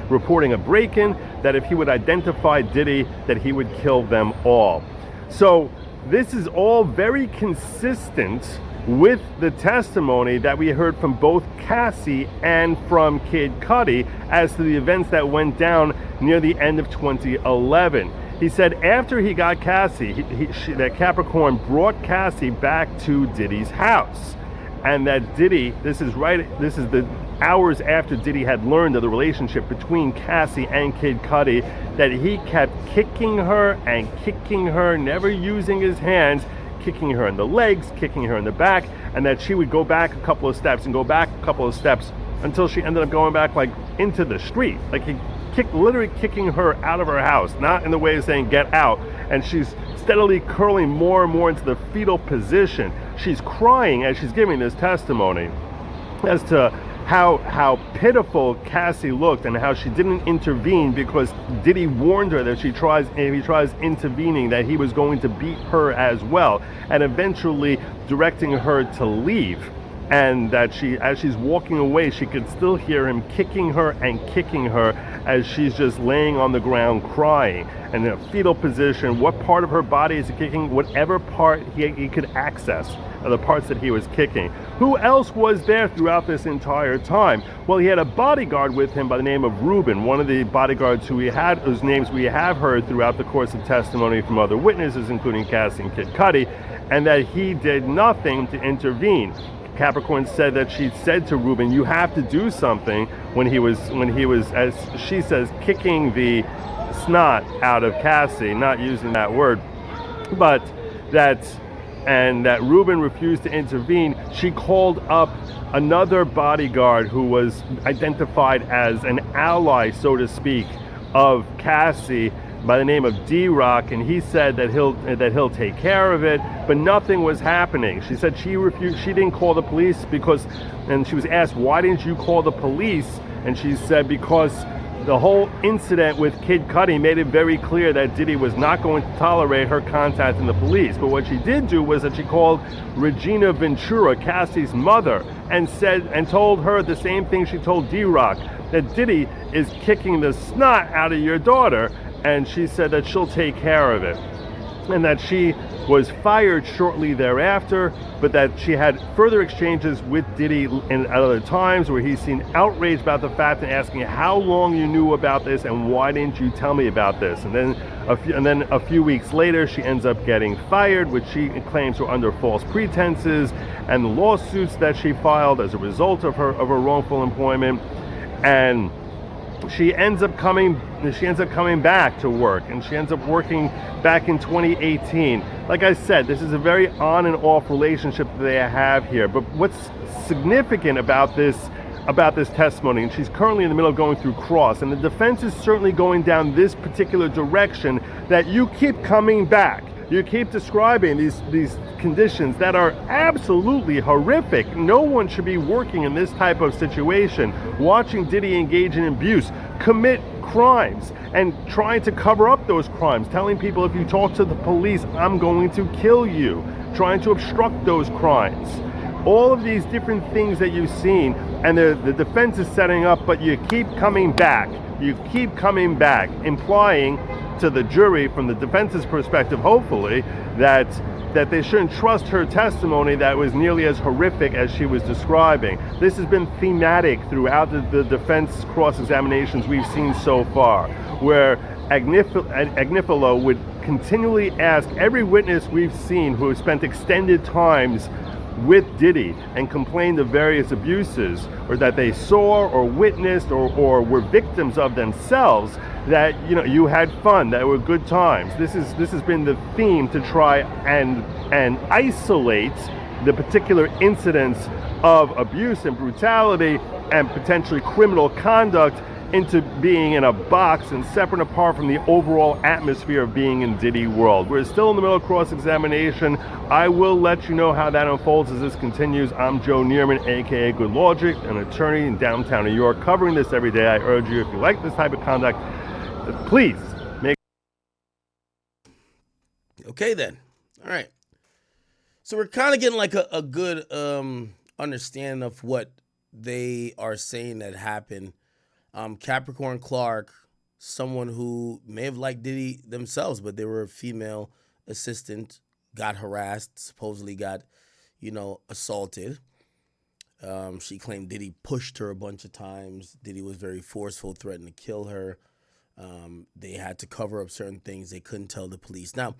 reporting a break-in, that if he would identify Diddy, that he would kill them all. So this is all very consistent with the testimony that we heard from both Cassie and from Kid Cudi as to the events that went down near the end of 2011. He said after he got Cassie, that Capricorn brought Cassie back to Diddy's house. And that Diddy, this is the hours after Diddy had learned of the relationship between Cassie and Kid Cudi, that he kept kicking her, never using his hands, kicking her in the legs, kicking her in the back, and that she would go back a couple of steps and go back a couple of steps until she ended up going back into the street. He literally kicking her out of her house, not in the way of saying get out, and she's steadily curling more and more into the fetal position. She's crying as she's giving this testimony as to how pitiful Cassie looked and how she didn't intervene because Diddy warned her that if he tries intervening, that he was going to beat her as well, and eventually directing her to leave. And that as she's walking away, she could still hear him kicking her as she's just laying on the ground crying and in a fetal position. What part of her body is he kicking? Whatever part he could access are the parts that he was kicking. Who else was there throughout this entire time? Well, he had a bodyguard with him by the name of Ruben, one of the bodyguards whose names we have heard throughout the course of testimony from other witnesses, including Cassie and Kid Cudi, and that he did nothing to intervene. Capricorn said that she said to Ruben, "You have to do something," when he was, as she says, kicking the snot out of Cassie, not using that word, but that Ruben refused to intervene. She called up another bodyguard who was identified as an ally, so to speak, of Cassie, by the name of D-Rock, and he said that he'll take care of it, but nothing was happening. She said she didn't call the police and she was asked, "Why didn't you call the police?" And she said because the whole incident with Kid Cudi made it very clear that Diddy was not going to tolerate her contacting the police. But what she did do was that she called Regina Ventura, Cassie's mother, and told her the same thing she told D-Rock, that Diddy is kicking the snot out of your daughter, and she said that she'll take care of it. And that she was fired shortly thereafter, but that she had further exchanges with Diddy at other times where he seemed outraged about the fact and asking how long you knew about this and why didn't you tell me about this. And then a few weeks later, she ends up getting fired, which she claims were under false pretenses, and the lawsuits that she filed as a result of her wrongful employment. And she ends up coming back to work, and she ends up working back in 2018. like I said, this is a very on and off relationship that they have here. But what's significant about this testimony, and she's currently in the middle of going through cross, and the defense is certainly going down this particular direction, that you keep coming back. You keep describing these conditions that are absolutely horrific. No one should be working in this type of situation, watching Diddy engage in abuse, commit crimes, and trying to cover up those crimes, telling people, if you talk to the police, I'm going to kill you, trying to obstruct those crimes. All of these different things that you've seen, and the defense is setting up, but you keep coming back. You keep coming back, implying to the jury, from the defense's perspective, hopefully, that they shouldn't trust her testimony that was nearly as horrific as she was describing. This has been thematic throughout the defense cross-examinations we've seen so far, where Agnifilo would continually ask every witness we've seen who have spent extended times with Diddy and complained of various abuses, or that they saw or witnessed or were victims of themselves, that you had fun, that were good times. This has been the theme, to try and isolate the particular incidents of abuse and brutality and potentially criminal conduct into being in a box and separate and apart from the overall atmosphere of being in Diddy world. We're still in the middle of cross-examination. I will let you know how that unfolds as this continues. I'm Joe Neerman, aka Good Logic, an attorney in downtown New York, covering this every day. I urge you, if you like this type of conduct, please make. Okay then. All right. So we're kind of getting like a good understanding of what they are saying that happened. Capricorn Clark, someone who may have liked Diddy themselves, but they were a female assistant, got harassed, supposedly got, assaulted. She claimed Diddy pushed her a bunch of times. Diddy was very forceful, threatened to kill her. They had to cover up certain things. They couldn't tell the police. Now,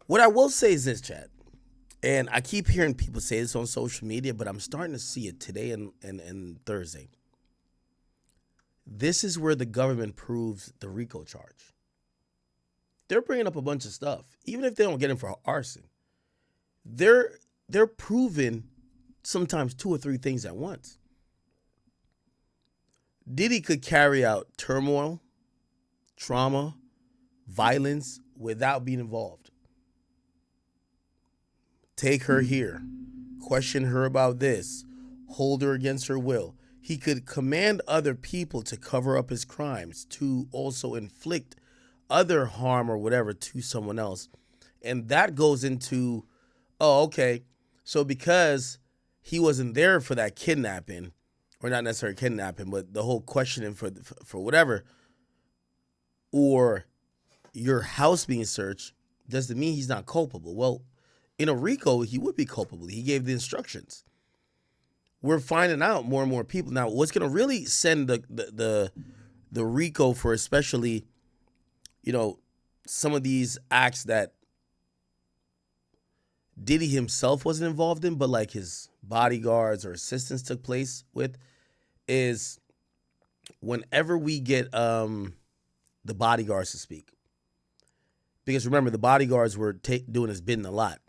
what I will say is this, chat, and I keep hearing people say this on social media, but I'm starting to see it today and Thursday. This is where the government proves the RICO charge. They're bringing up a bunch of stuff. Even if they don't get him for arson, they're proving sometimes 2 or 3 things at once. Diddy could carry out turmoil, trauma, violence without being involved. Take her here, question her about this, hold her against her will. He could command other people to cover up his crimes, to also inflict other harm or whatever to someone else. And that goes into, okay, so because he wasn't there for that kidnapping, or not necessarily kidnapping, but the whole questioning for whatever, or your house being searched, doesn't mean he's not culpable. Well, in a RICO, he would be culpable. He gave the instructions. We're finding out more and more people. Now, what's going to really send the RICO for, especially, some of these acts that Diddy himself wasn't involved in, but like his bodyguards or assistants took place with, is whenever we get the bodyguards to speak. Because remember, the bodyguards were doing his bidding a lot.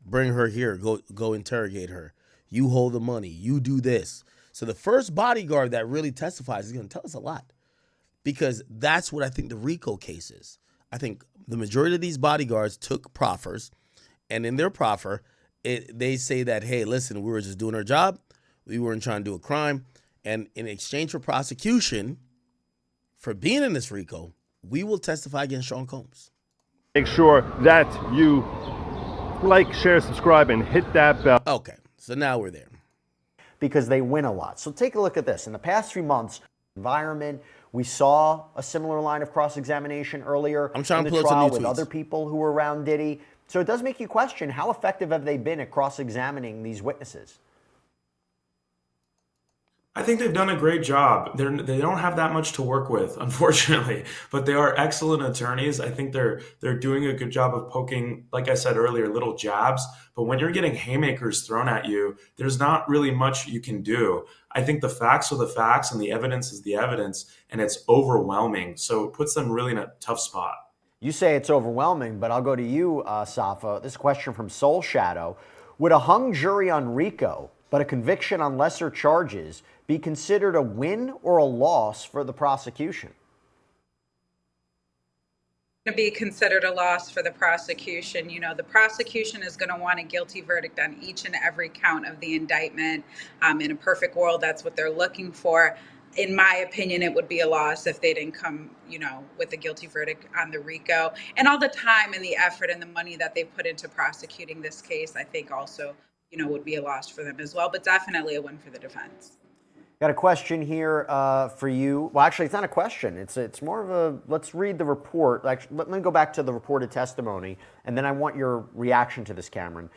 Bring her here. Go interrogate her. You hold the money. You do this. So the first bodyguard that really testifies is going to tell us a lot, because that's what I think the RICO case is. I think the majority of these bodyguards took proffers, and in their proffer, they say that, hey, listen, we were just doing our job. We weren't trying to do a crime. And in exchange for prosecution for being in this RICO, we will testify against Sean Combs. Make sure that you like, share, subscribe, and hit that bell. Okay. So now we're there. Because they win a lot. So take a look at this. In the past few months, environment, we saw a similar line of cross-examination earlier I'm trying in to the pull up some trial new with tweets. other people who were around Diddy. So it does make you question, how effective have they been at cross-examining these witnesses? I think they've done a great job. They don't have that much to work with, unfortunately, but they are excellent attorneys. I think they're doing a good job of poking, like I said earlier, little jabs. But when you're getting haymakers thrown at you, there's not really much you can do. I think the facts are the facts and the evidence is the evidence, and it's overwhelming. So it puts them really in a tough spot. You say it's overwhelming, but I'll go to you, Safa. This question from Soul Shadow. Would a hung jury on RICO, but a conviction on lesser charges, be considered a win or a loss for the prosecution? To be considered a loss for the prosecution. You know, the prosecution is going to want a guilty verdict on each and every count of the indictment. In a perfect world, that's what they're looking for. In my opinion, it would be a loss if they didn't come, with a guilty verdict on the RICO. And all the time and the effort and the money that they put into prosecuting this case, I think also, would be a loss for them as well, but definitely a win for the defense. Got a question here for you. Well, actually, it's not a question. It's more of a, let's read the report. Actually, let me go back to the reported testimony, and then I want your reaction to this, Cameron.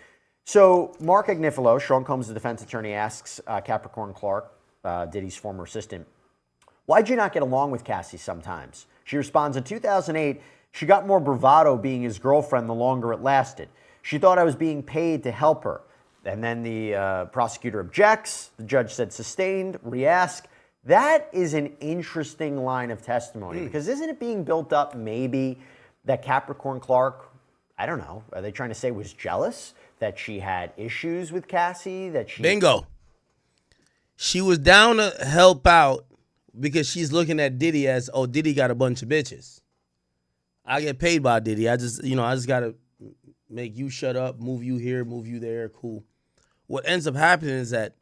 So Mark Agnifilo, Sean Combs, the defense attorney, asks Capricorn Clark, Diddy's former assistant, why'd you not get along with Cassie sometimes? She responds, in 2008, she got more bravado being his girlfriend the longer it lasted. She thought I was being paid to help her. And then the prosecutor objects. The judge said sustained, re-ask. That is an interesting line of testimony because isn't it being built up maybe that Capricorn Clark, I don't know, are they trying to say was jealous? That she had issues with Cassie? That she... Bingo. She was down to help out because she's looking at Diddy as, oh, Diddy got a bunch of bitches. I get paid by Diddy. I just got to make you shut up, move you here, move you there, cool. What ends up happening is that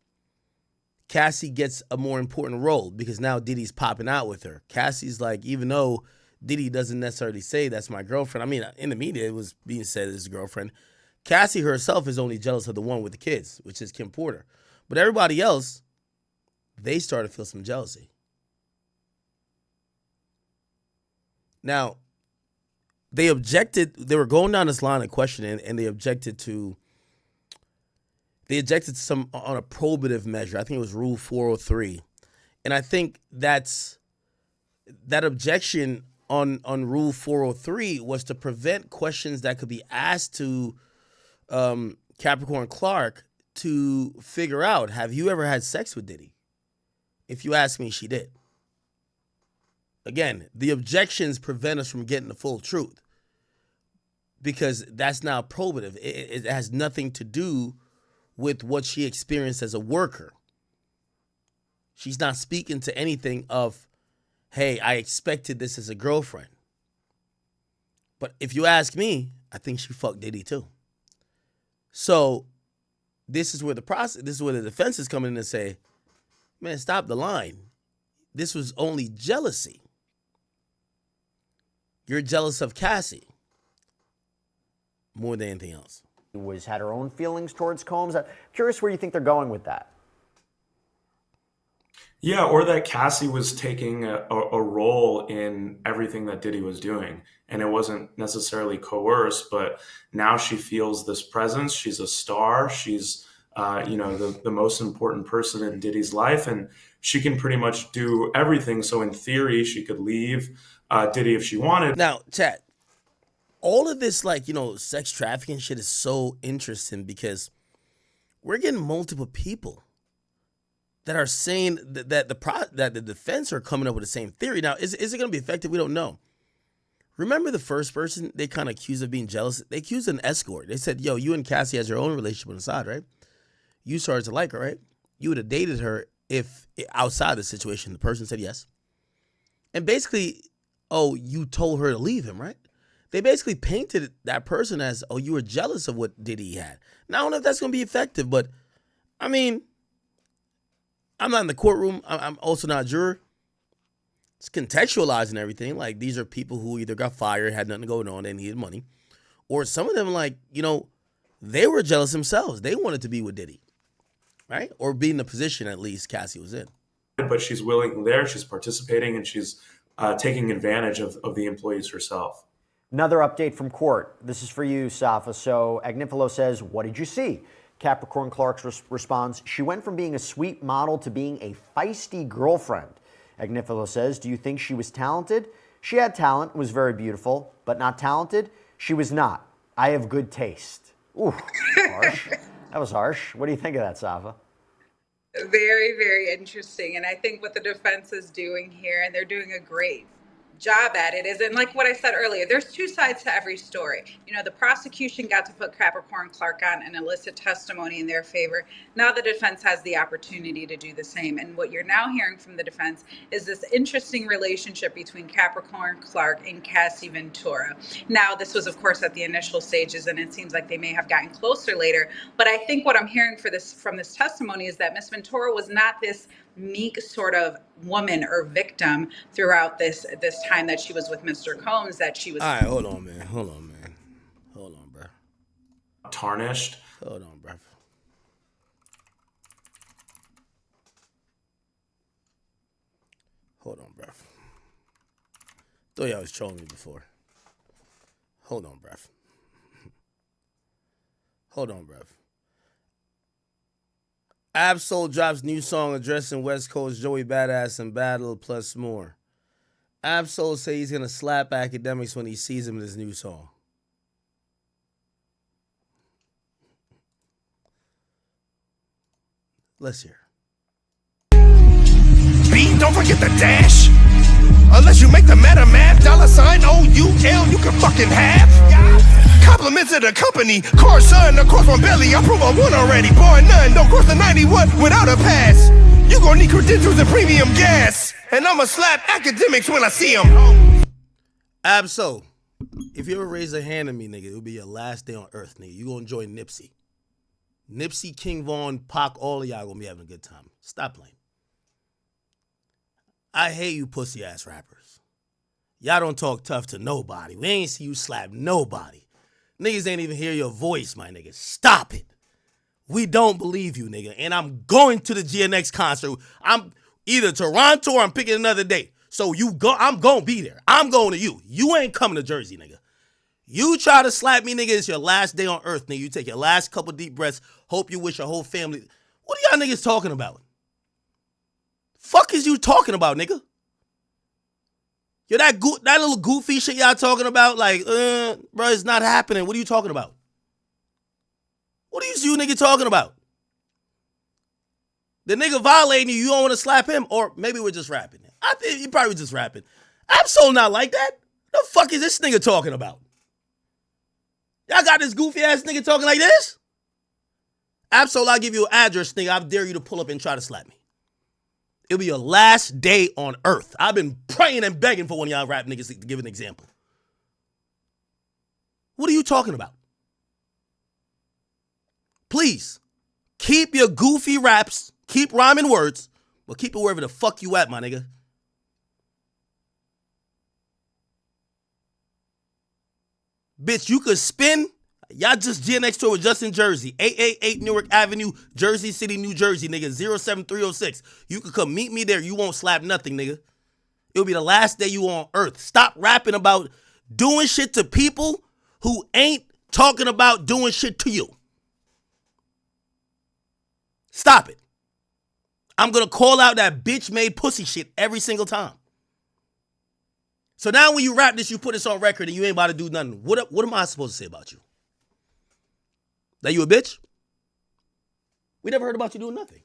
Cassie gets a more important role because now Diddy's popping out with her. Cassie's like, even though Diddy doesn't necessarily say that's my girlfriend, I mean, in the media it was being said as his girlfriend, Cassie herself is only jealous of the one with the kids, which is Kim Porter. But everybody else, they start to feel some jealousy. Now, they were going down this line of questioning, and they objected to some on a probative measure. I think it was Rule 403. And I think that objection on Rule 403 was to prevent questions that could be asked to Capricorn Clark to figure out, have you ever had sex with Diddy? If you ask me, she did. Again, the objections prevent us from getting the full truth because that's now probative. It has nothing to do with what she experienced as a worker. She's not speaking to anything of, hey, I expected this as a girlfriend. But if you ask me, I think she fucked Diddy too. So this is where the defense is coming in and say, man, stop the line. This was only jealousy. You're jealous of Cassie more than anything else. Had her own feelings towards Combs. I'm curious where you think they're going with that. Yeah, or that Cassie was taking a role in everything that Diddy was doing. And it wasn't necessarily coerced, but now she feels this presence. She's a star. She's, the most important person in Diddy's life. And she can pretty much do everything. So in theory, she could leave Diddy if she wanted. Now, chat, all of this, sex trafficking shit is so interesting because we're getting multiple people that are saying that the defense are coming up with the same theory. Now, is it going to be effective? We don't know. Remember the first person they kind of accused of being jealous? They accused an escort. They said, yo, you and Cassie has your own relationship on the side, right? You started to like her, right? You would have dated her if outside the situation. The person said yes. And basically, oh, you told her to leave him, right? They basically painted that person as, oh, you were jealous of what Diddy had. Now, I don't know if that's going to be effective, but, I mean, I'm not in the courtroom. I'm also not a juror. It's contextualizing everything. Like, these are people who either got fired, had nothing going on, they needed money. Or some of them, they were jealous themselves. They wanted to be with Diddy, right? Or be in the position, at least, Cassie was in. But she's willing there. She's participating, and she's taking advantage of the employees herself. Another update from court. This is for you, Safa. So Agnifilo says, what did you see? Capricorn Clark's responds, she went from being a sweet model to being a feisty girlfriend. Agnifilo says, do you think she was talented? She had talent, was very beautiful, but not talented? She was not. I have good taste. Ooh, harsh. That was harsh. What do you think of that, Safa? Very, very interesting. And I think what the defense is doing here, and they're doing a great job at it is, and like what I said earlier, there's two sides to every story. You know, the prosecution got to put Capricorn Clark on and elicit testimony in their favor. Now the defense has the opportunity to do the same. And what you're now hearing from the defense is this interesting relationship between Capricorn Clark and Cassie Ventura. Now, this was, of course, at the initial stages, and it seems like they may have gotten closer later. But I think what I'm hearing from this testimony is that Miss Ventura was not this meek sort of woman or victim throughout this time that she was with Mr. Combs, that she was. All right, hold on, man. Hold on, bro. Tarnished. Hold on, bro. Hold on, bro. Thought y'all was trolling me before. Hold on, bruv. Hold on, bruv. Absol drops new song addressing West Coast Joey Badass and Battle plus more. Absol say he's gonna slap Akademiks when he sees him in his new song. Let's hear. B, don't forget the dash. Unless you make the meta math, $OUL OUL you can fucking have. Compliments of the company, car son, across my belly, I prove I won already. Bar none, don't cross the 91 without a pass. You gon' need credentials and premium gas. And I'ma slap Akademiks when I see them. Absol, if you ever raise a hand at me, nigga, it'll be your last day on earth, nigga. You gonna join Nipsey. Nipsey, King Von, Pac, all of y'all gonna be having a good time. Stop playing. I hate you pussy ass rappers. Y'all don't talk tough to nobody. We ain't see you slap nobody. Niggas ain't even hear your voice, my nigga. Stop it. We don't believe you, nigga. And I'm going to the GNX concert. I'm either Toronto or I'm picking another day. So you go, I'm gonna be there. I'm going to you. You ain't coming to Jersey, nigga. You try to slap me, nigga, it's your last day on earth, nigga. You take your last couple deep breaths. Hope you wish your whole family. What are y'all niggas talking about? Fuck is you talking about, nigga? Yo, that little goofy shit y'all talking about, like, bro, it's not happening. What are you talking about? What are you nigga talking about? The nigga violating you don't want to slap him? Or maybe we're just rapping. I think you probably just rapping. I'm so not like that. The fuck is this nigga talking about? Y'all got this goofy ass nigga talking like this? Absol, I'll give you an address, nigga. I dare you to pull up and try to slap me. It'll be your last day on earth. I've been praying and begging for one of y'all rap niggas to give an example. What are you talking about? Please, keep your goofy raps, keep rhyming words, but keep it wherever the fuck you at, my nigga. Bitch, you could spin. Y'all just GNX tour with just in Jersey. 888 Newark Avenue, Jersey City, New Jersey, nigga. 07306. You could come meet me there. You won't slap nothing, nigga. It'll be the last day you on earth. Stop rapping about doing shit to people who ain't talking about doing shit to you. Stop it. I'm going to call out that bitch made pussy shit every single time. So now when you rap this, you put this on record and you ain't about to do nothing. What am I supposed to say about you? That you a bitch? We never heard about you doing nothing.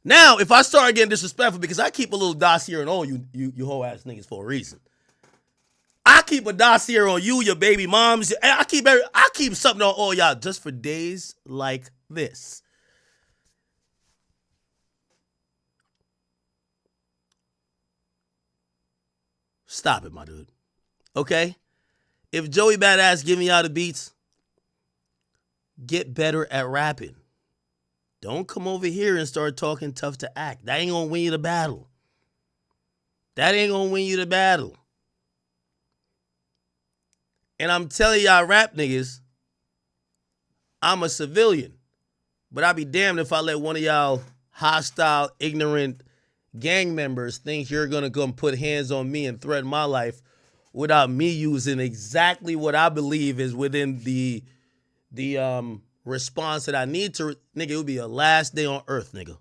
Now, if I start getting disrespectful, because I keep a little dossier on all you whole ass niggas for a reason. I keep a dossier on you, your baby moms. I keep something on all y'all just for days like this. Stop it, my dude. Okay? If Joey Badass giving y'all the beats, get better at rapping. Don't come over here and start talking tough to act. That ain't gonna win you the battle. That ain't gonna win you the battle. And I'm telling y'all rap niggas, I'm a civilian. But I'll be damned if I let one of y'all hostile, ignorant gang members think you're gonna come put hands on me and threaten my life without me using exactly what I believe is within the response that I need to. Nigga, it will be your last day on earth, nigga.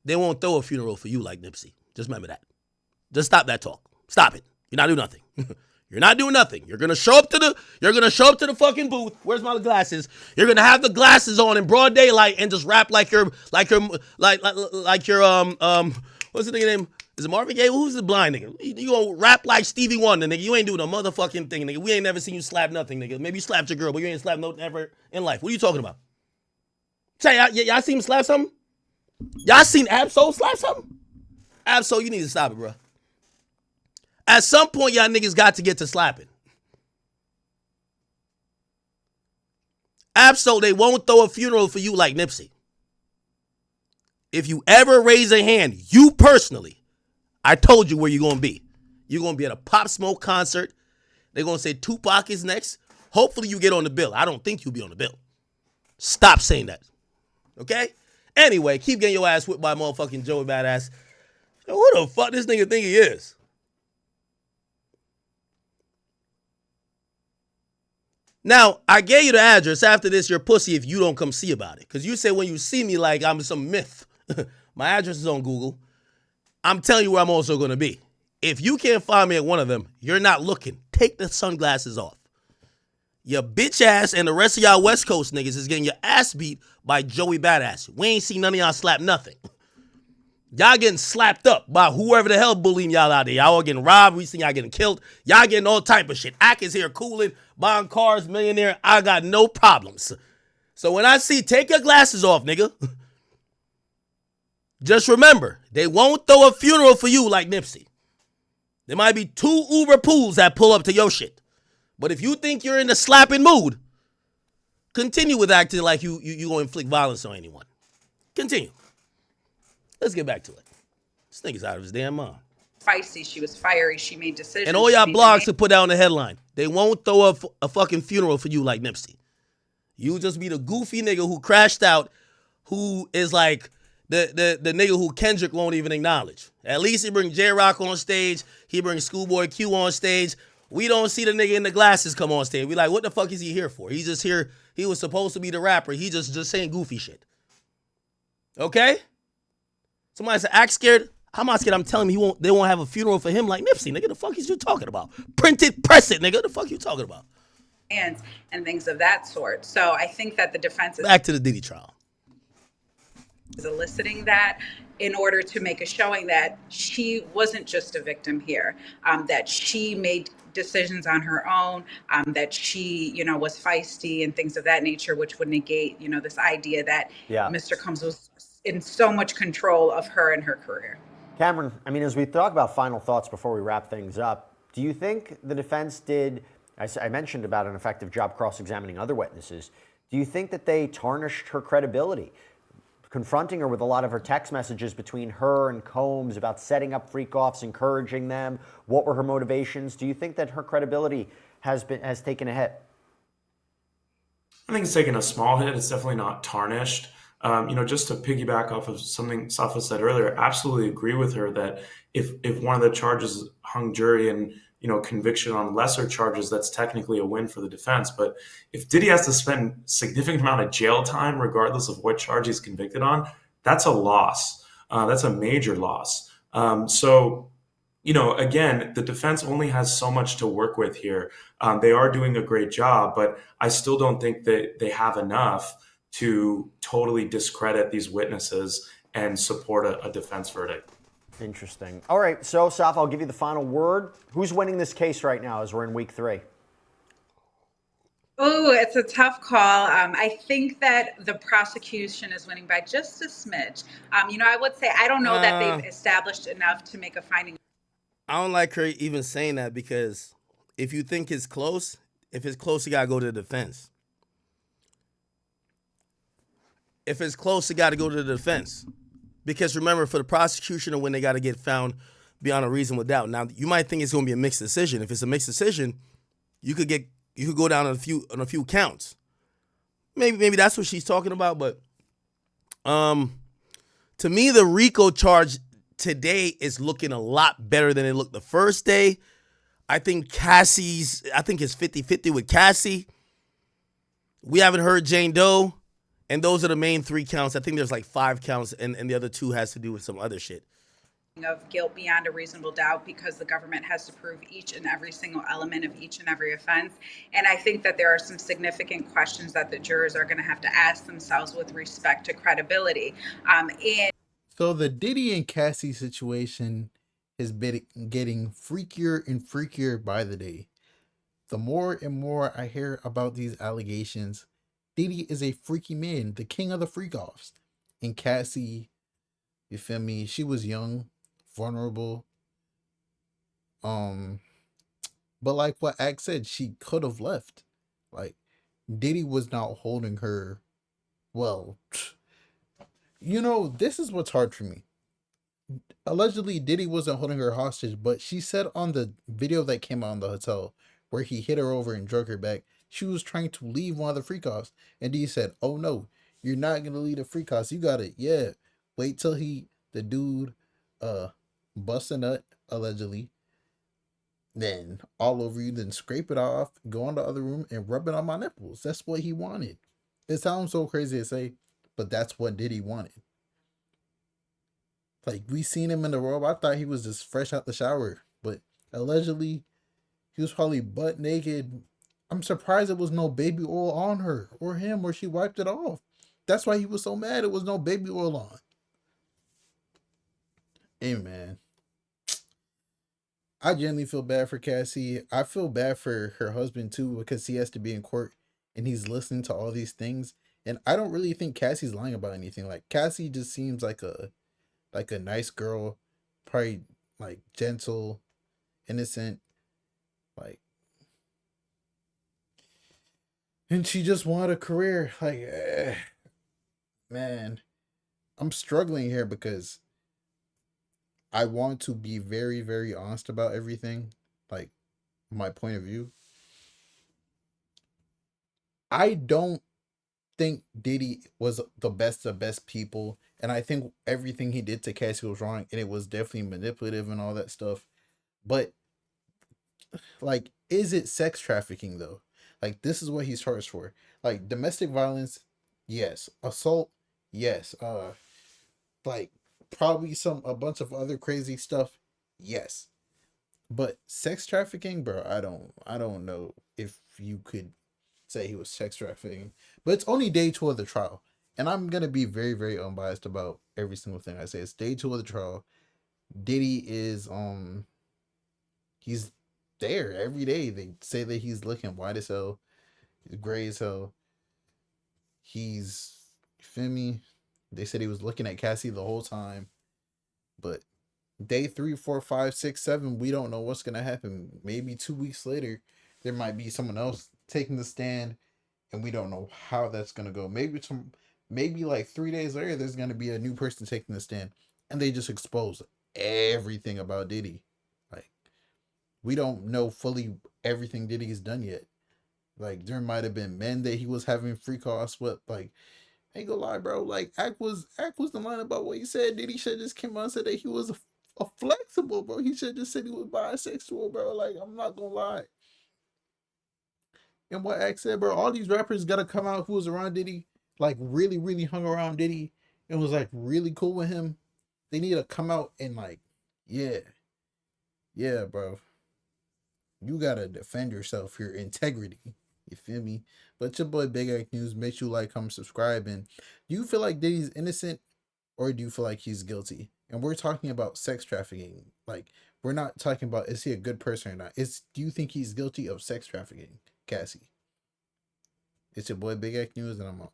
They won't throw a funeral for you like Nipsey. Just remember that. Just stop that talk. Stop it. You're not doing nothing. You're You're not doing nothing. You're gonna show up to the fucking booth. Where's my glasses? You're gonna have the glasses on in broad daylight and just rap like your what's the nigga name? Is it Marvin Gaye? Who's the blind nigga? You gonna rap like Stevie Wonder, nigga. You ain't doing a motherfucking thing, nigga. We ain't never seen you slap nothing, nigga. Maybe you slapped your girl, but you ain't slapped nothing ever in life. What are you talking about? Say, y'all seen him slap something? Y'all seen Absol slap something? Absol, you need to stop it, bro. At some point, y'all niggas got to get to slapping. Absol, they won't throw a funeral for you like Nipsey. If you ever raise a hand, you personally, I told you where you're going to be. You're going to be at a Pop Smoke concert. They're going to say Tupac is next. Hopefully you get on the bill. I don't think you'll be on the bill. Stop saying that. Okay? Anyway, keep getting your ass whipped by motherfucking Joey Badass. Who the fuck this nigga think he is? Now, I gave you the address. After this, you're pussy if you don't come see about it. Because you say when you see me like I'm some myth. My address is on Google. I'm telling you where I'm also going to be. If you can't find me at one of them, you're not looking. Take the sunglasses off. Your bitch ass and the rest of y'all West Coast niggas is getting your ass beat by Joey Badass. We ain't seen none of y'all slap nothing. Y'all getting slapped up by whoever the hell bullying y'all out there. Y'all all getting robbed. We seen y'all getting killed. Y'all getting all type of shit. Ack is here cooling, buying cars, millionaire. I got no problems. So when I see, take your glasses off, nigga. Just remember, they won't throw a funeral for you like Nipsey. There might be 2 Uber pools that pull up to your shit. But if you think you're in the slapping mood, continue with acting like you gonna inflict violence on anyone. Continue. Let's get back to it. This nigga's out of his damn mind. Feisty, she was fiery, she made decisions. And all y'all blogs to put out on the headline. They won't throw a fucking funeral for you like Nipsey. You just be the goofy nigga who crashed out, who is like the nigga who Kendrick won't even acknowledge. At least he bring J-Rock on stage. He brings Schoolboy Q on stage. We don't see the nigga in the glasses come on stage. We like, what the fuck is he here for? He's just here. He was supposed to be the rapper. He just saying goofy shit. Okay? Somebody said, act scared. I'm not scared. I'm telling him they won't have a funeral for him like Nipsey. Nigga, the fuck is you talking about? Print it, press it, nigga. The fuck you talking about? And things of that sort. So I think that the defense is back to the Diddy trial. Is eliciting that in order to make a showing that she wasn't just a victim here, that she made decisions on her own, that she, was feisty and things of that nature, which would negate, this idea that Mr. Combs was in so much control of her and her career. Cameron, I mean, as we talk about final thoughts before we wrap things up, do you think the defense did, I mentioned about an effective job cross-examining other witnesses, do you think that they tarnished her credibility? Confronting her with a lot of her text messages between her and Combs about setting up freak-offs, encouraging them. What were her motivations? Do you think that her credibility has taken a hit? I think it's taken a small hit. It's definitely not tarnished. Just to piggyback off of something Safa said earlier, absolutely agree with her that if one of the charges hung jury and conviction on lesser charges, that's technically a win for the defense. But if Diddy has to spend significant amount of jail time, regardless of what charge he's convicted on, that's a loss. That's a major loss. So, again, the defense only has so much to work with here. They are doing a great job, but I still don't think that they have enough to totally discredit these witnesses and support a defense verdict. Interesting. All right, so Saf, I'll give you the final word. Who's winning this case right now as we're in week 3? Oh, it's a tough call. I think that the prosecution is winning by just a smidge. I would say I don't know that they've established enough to make a finding. I don't like her even saying that because if you think it's close, if it's close, you got to go to the defense. If it's close, you got to go to the defense. Because remember, for the prosecution and when they got to get found beyond a reasonable doubt. Now, you might think it's going to be a mixed decision. If it's a mixed decision, you could go down on a few counts. Maybe that's what she's talking about. But to me, the RICO charge today is looking a lot better than it looked the first day. I think it's 50-50 with Cassie. We haven't heard Jane Doe. And those are the main 3 counts. I think there's like 5 counts, and the other 2 has to do with some other shit. of guilt beyond a reasonable doubt because the government has to prove each and every single element of each and every offense. And I think that there are some significant questions that the jurors are going to have to ask themselves with respect to credibility. And So the Diddy and Cassie situation has been getting freakier and freakier by the day. The more and more I hear about these allegations, Diddy is a freaky man, the king of the freak offs. And Cassie, you feel me? She was young, vulnerable. Um, but like what Axe said, she could have left. Like Diddy was not holding her. Well, this is what's hard for me. Allegedly, Diddy wasn't holding her hostage, but she said on the video that came out in the hotel where he hit her over and drug her back, she was trying to leave one of the freak offs. And Diddy said, "Oh no, you're not gonna leave the freak offs. You gotta, yeah, wait till the dude, bust a nut, allegedly, then all over you, then scrape it off, go in the other room and rub it on my nipples." That's what he wanted. It sounds so crazy to say, but that's what Diddy wanted. Like, we seen him in the robe. I thought he was just fresh out the shower, but allegedly he was probably butt naked. I'm surprised there was no baby oil on her or him, or she wiped it off. That's why he was so mad. It was no baby oil on. Hey man, I genuinely feel bad for Cassie. I feel bad for her husband too, because he has to be in court and he's listening to all these things. And I don't really think Cassie's lying about anything. Like, Cassie just seems like a nice girl, probably like gentle, innocent, like, and she just wanted a career. Like, man, I'm struggling here because I want to be very, very honest about everything, like my point of view. I don't think Diddy was the best of best people, and I think everything he did to Cassie was wrong, and it was definitely manipulative and all that stuff. But like, is it sex trafficking though? Like, this is what he's charged for. Like, domestic violence, yes. Assault, yes. Like, probably a bunch of other crazy stuff, yes. But sex trafficking, bro, I don't know if you could say he was sex trafficking. But it's only day 2 of the trial. And I'm gonna be very, very unbiased about every single thing I say. It's day 2 of the trial. Diddy is he's there every day. They say that he's looking white as hell, he's gray as hell. He's, you feel me? They said he was looking at Cassie the whole time. But day 3, 4, 5, 6, 7, we don't know what's gonna happen. Maybe 2 weeks later, there might be someone else taking the stand, and we don't know how that's gonna go. Maybe like 3 days later, there's gonna be a new person taking the stand, and they just expose everything about Diddy. Like, we don't know fully everything Diddy's done yet. Like, there might have been men that he was having free calls with. Like, I ain't gonna lie, bro. Like, Act was the line about what he said. Diddy should just came out and said that he was a flexible, bro. He should just said he was bisexual, bro. Like, I'm not gonna lie. And what Act said, bro, all these rappers gotta come out who was around Diddy, like really, really hung around Diddy and was like really cool with him. They need to come out and like, yeah, yeah, bro. You gotta defend yourself, your integrity. You feel me? But your boy Big Act News. Make sure you like, comment, subscribe. And do you feel like Diddy's innocent, or do you feel like he's guilty? And we're talking about sex trafficking. Like, we're not talking about is he a good person or not. Do you think he's guilty of sex trafficking, Cassie? It's your boy Big Act News, and I'm out.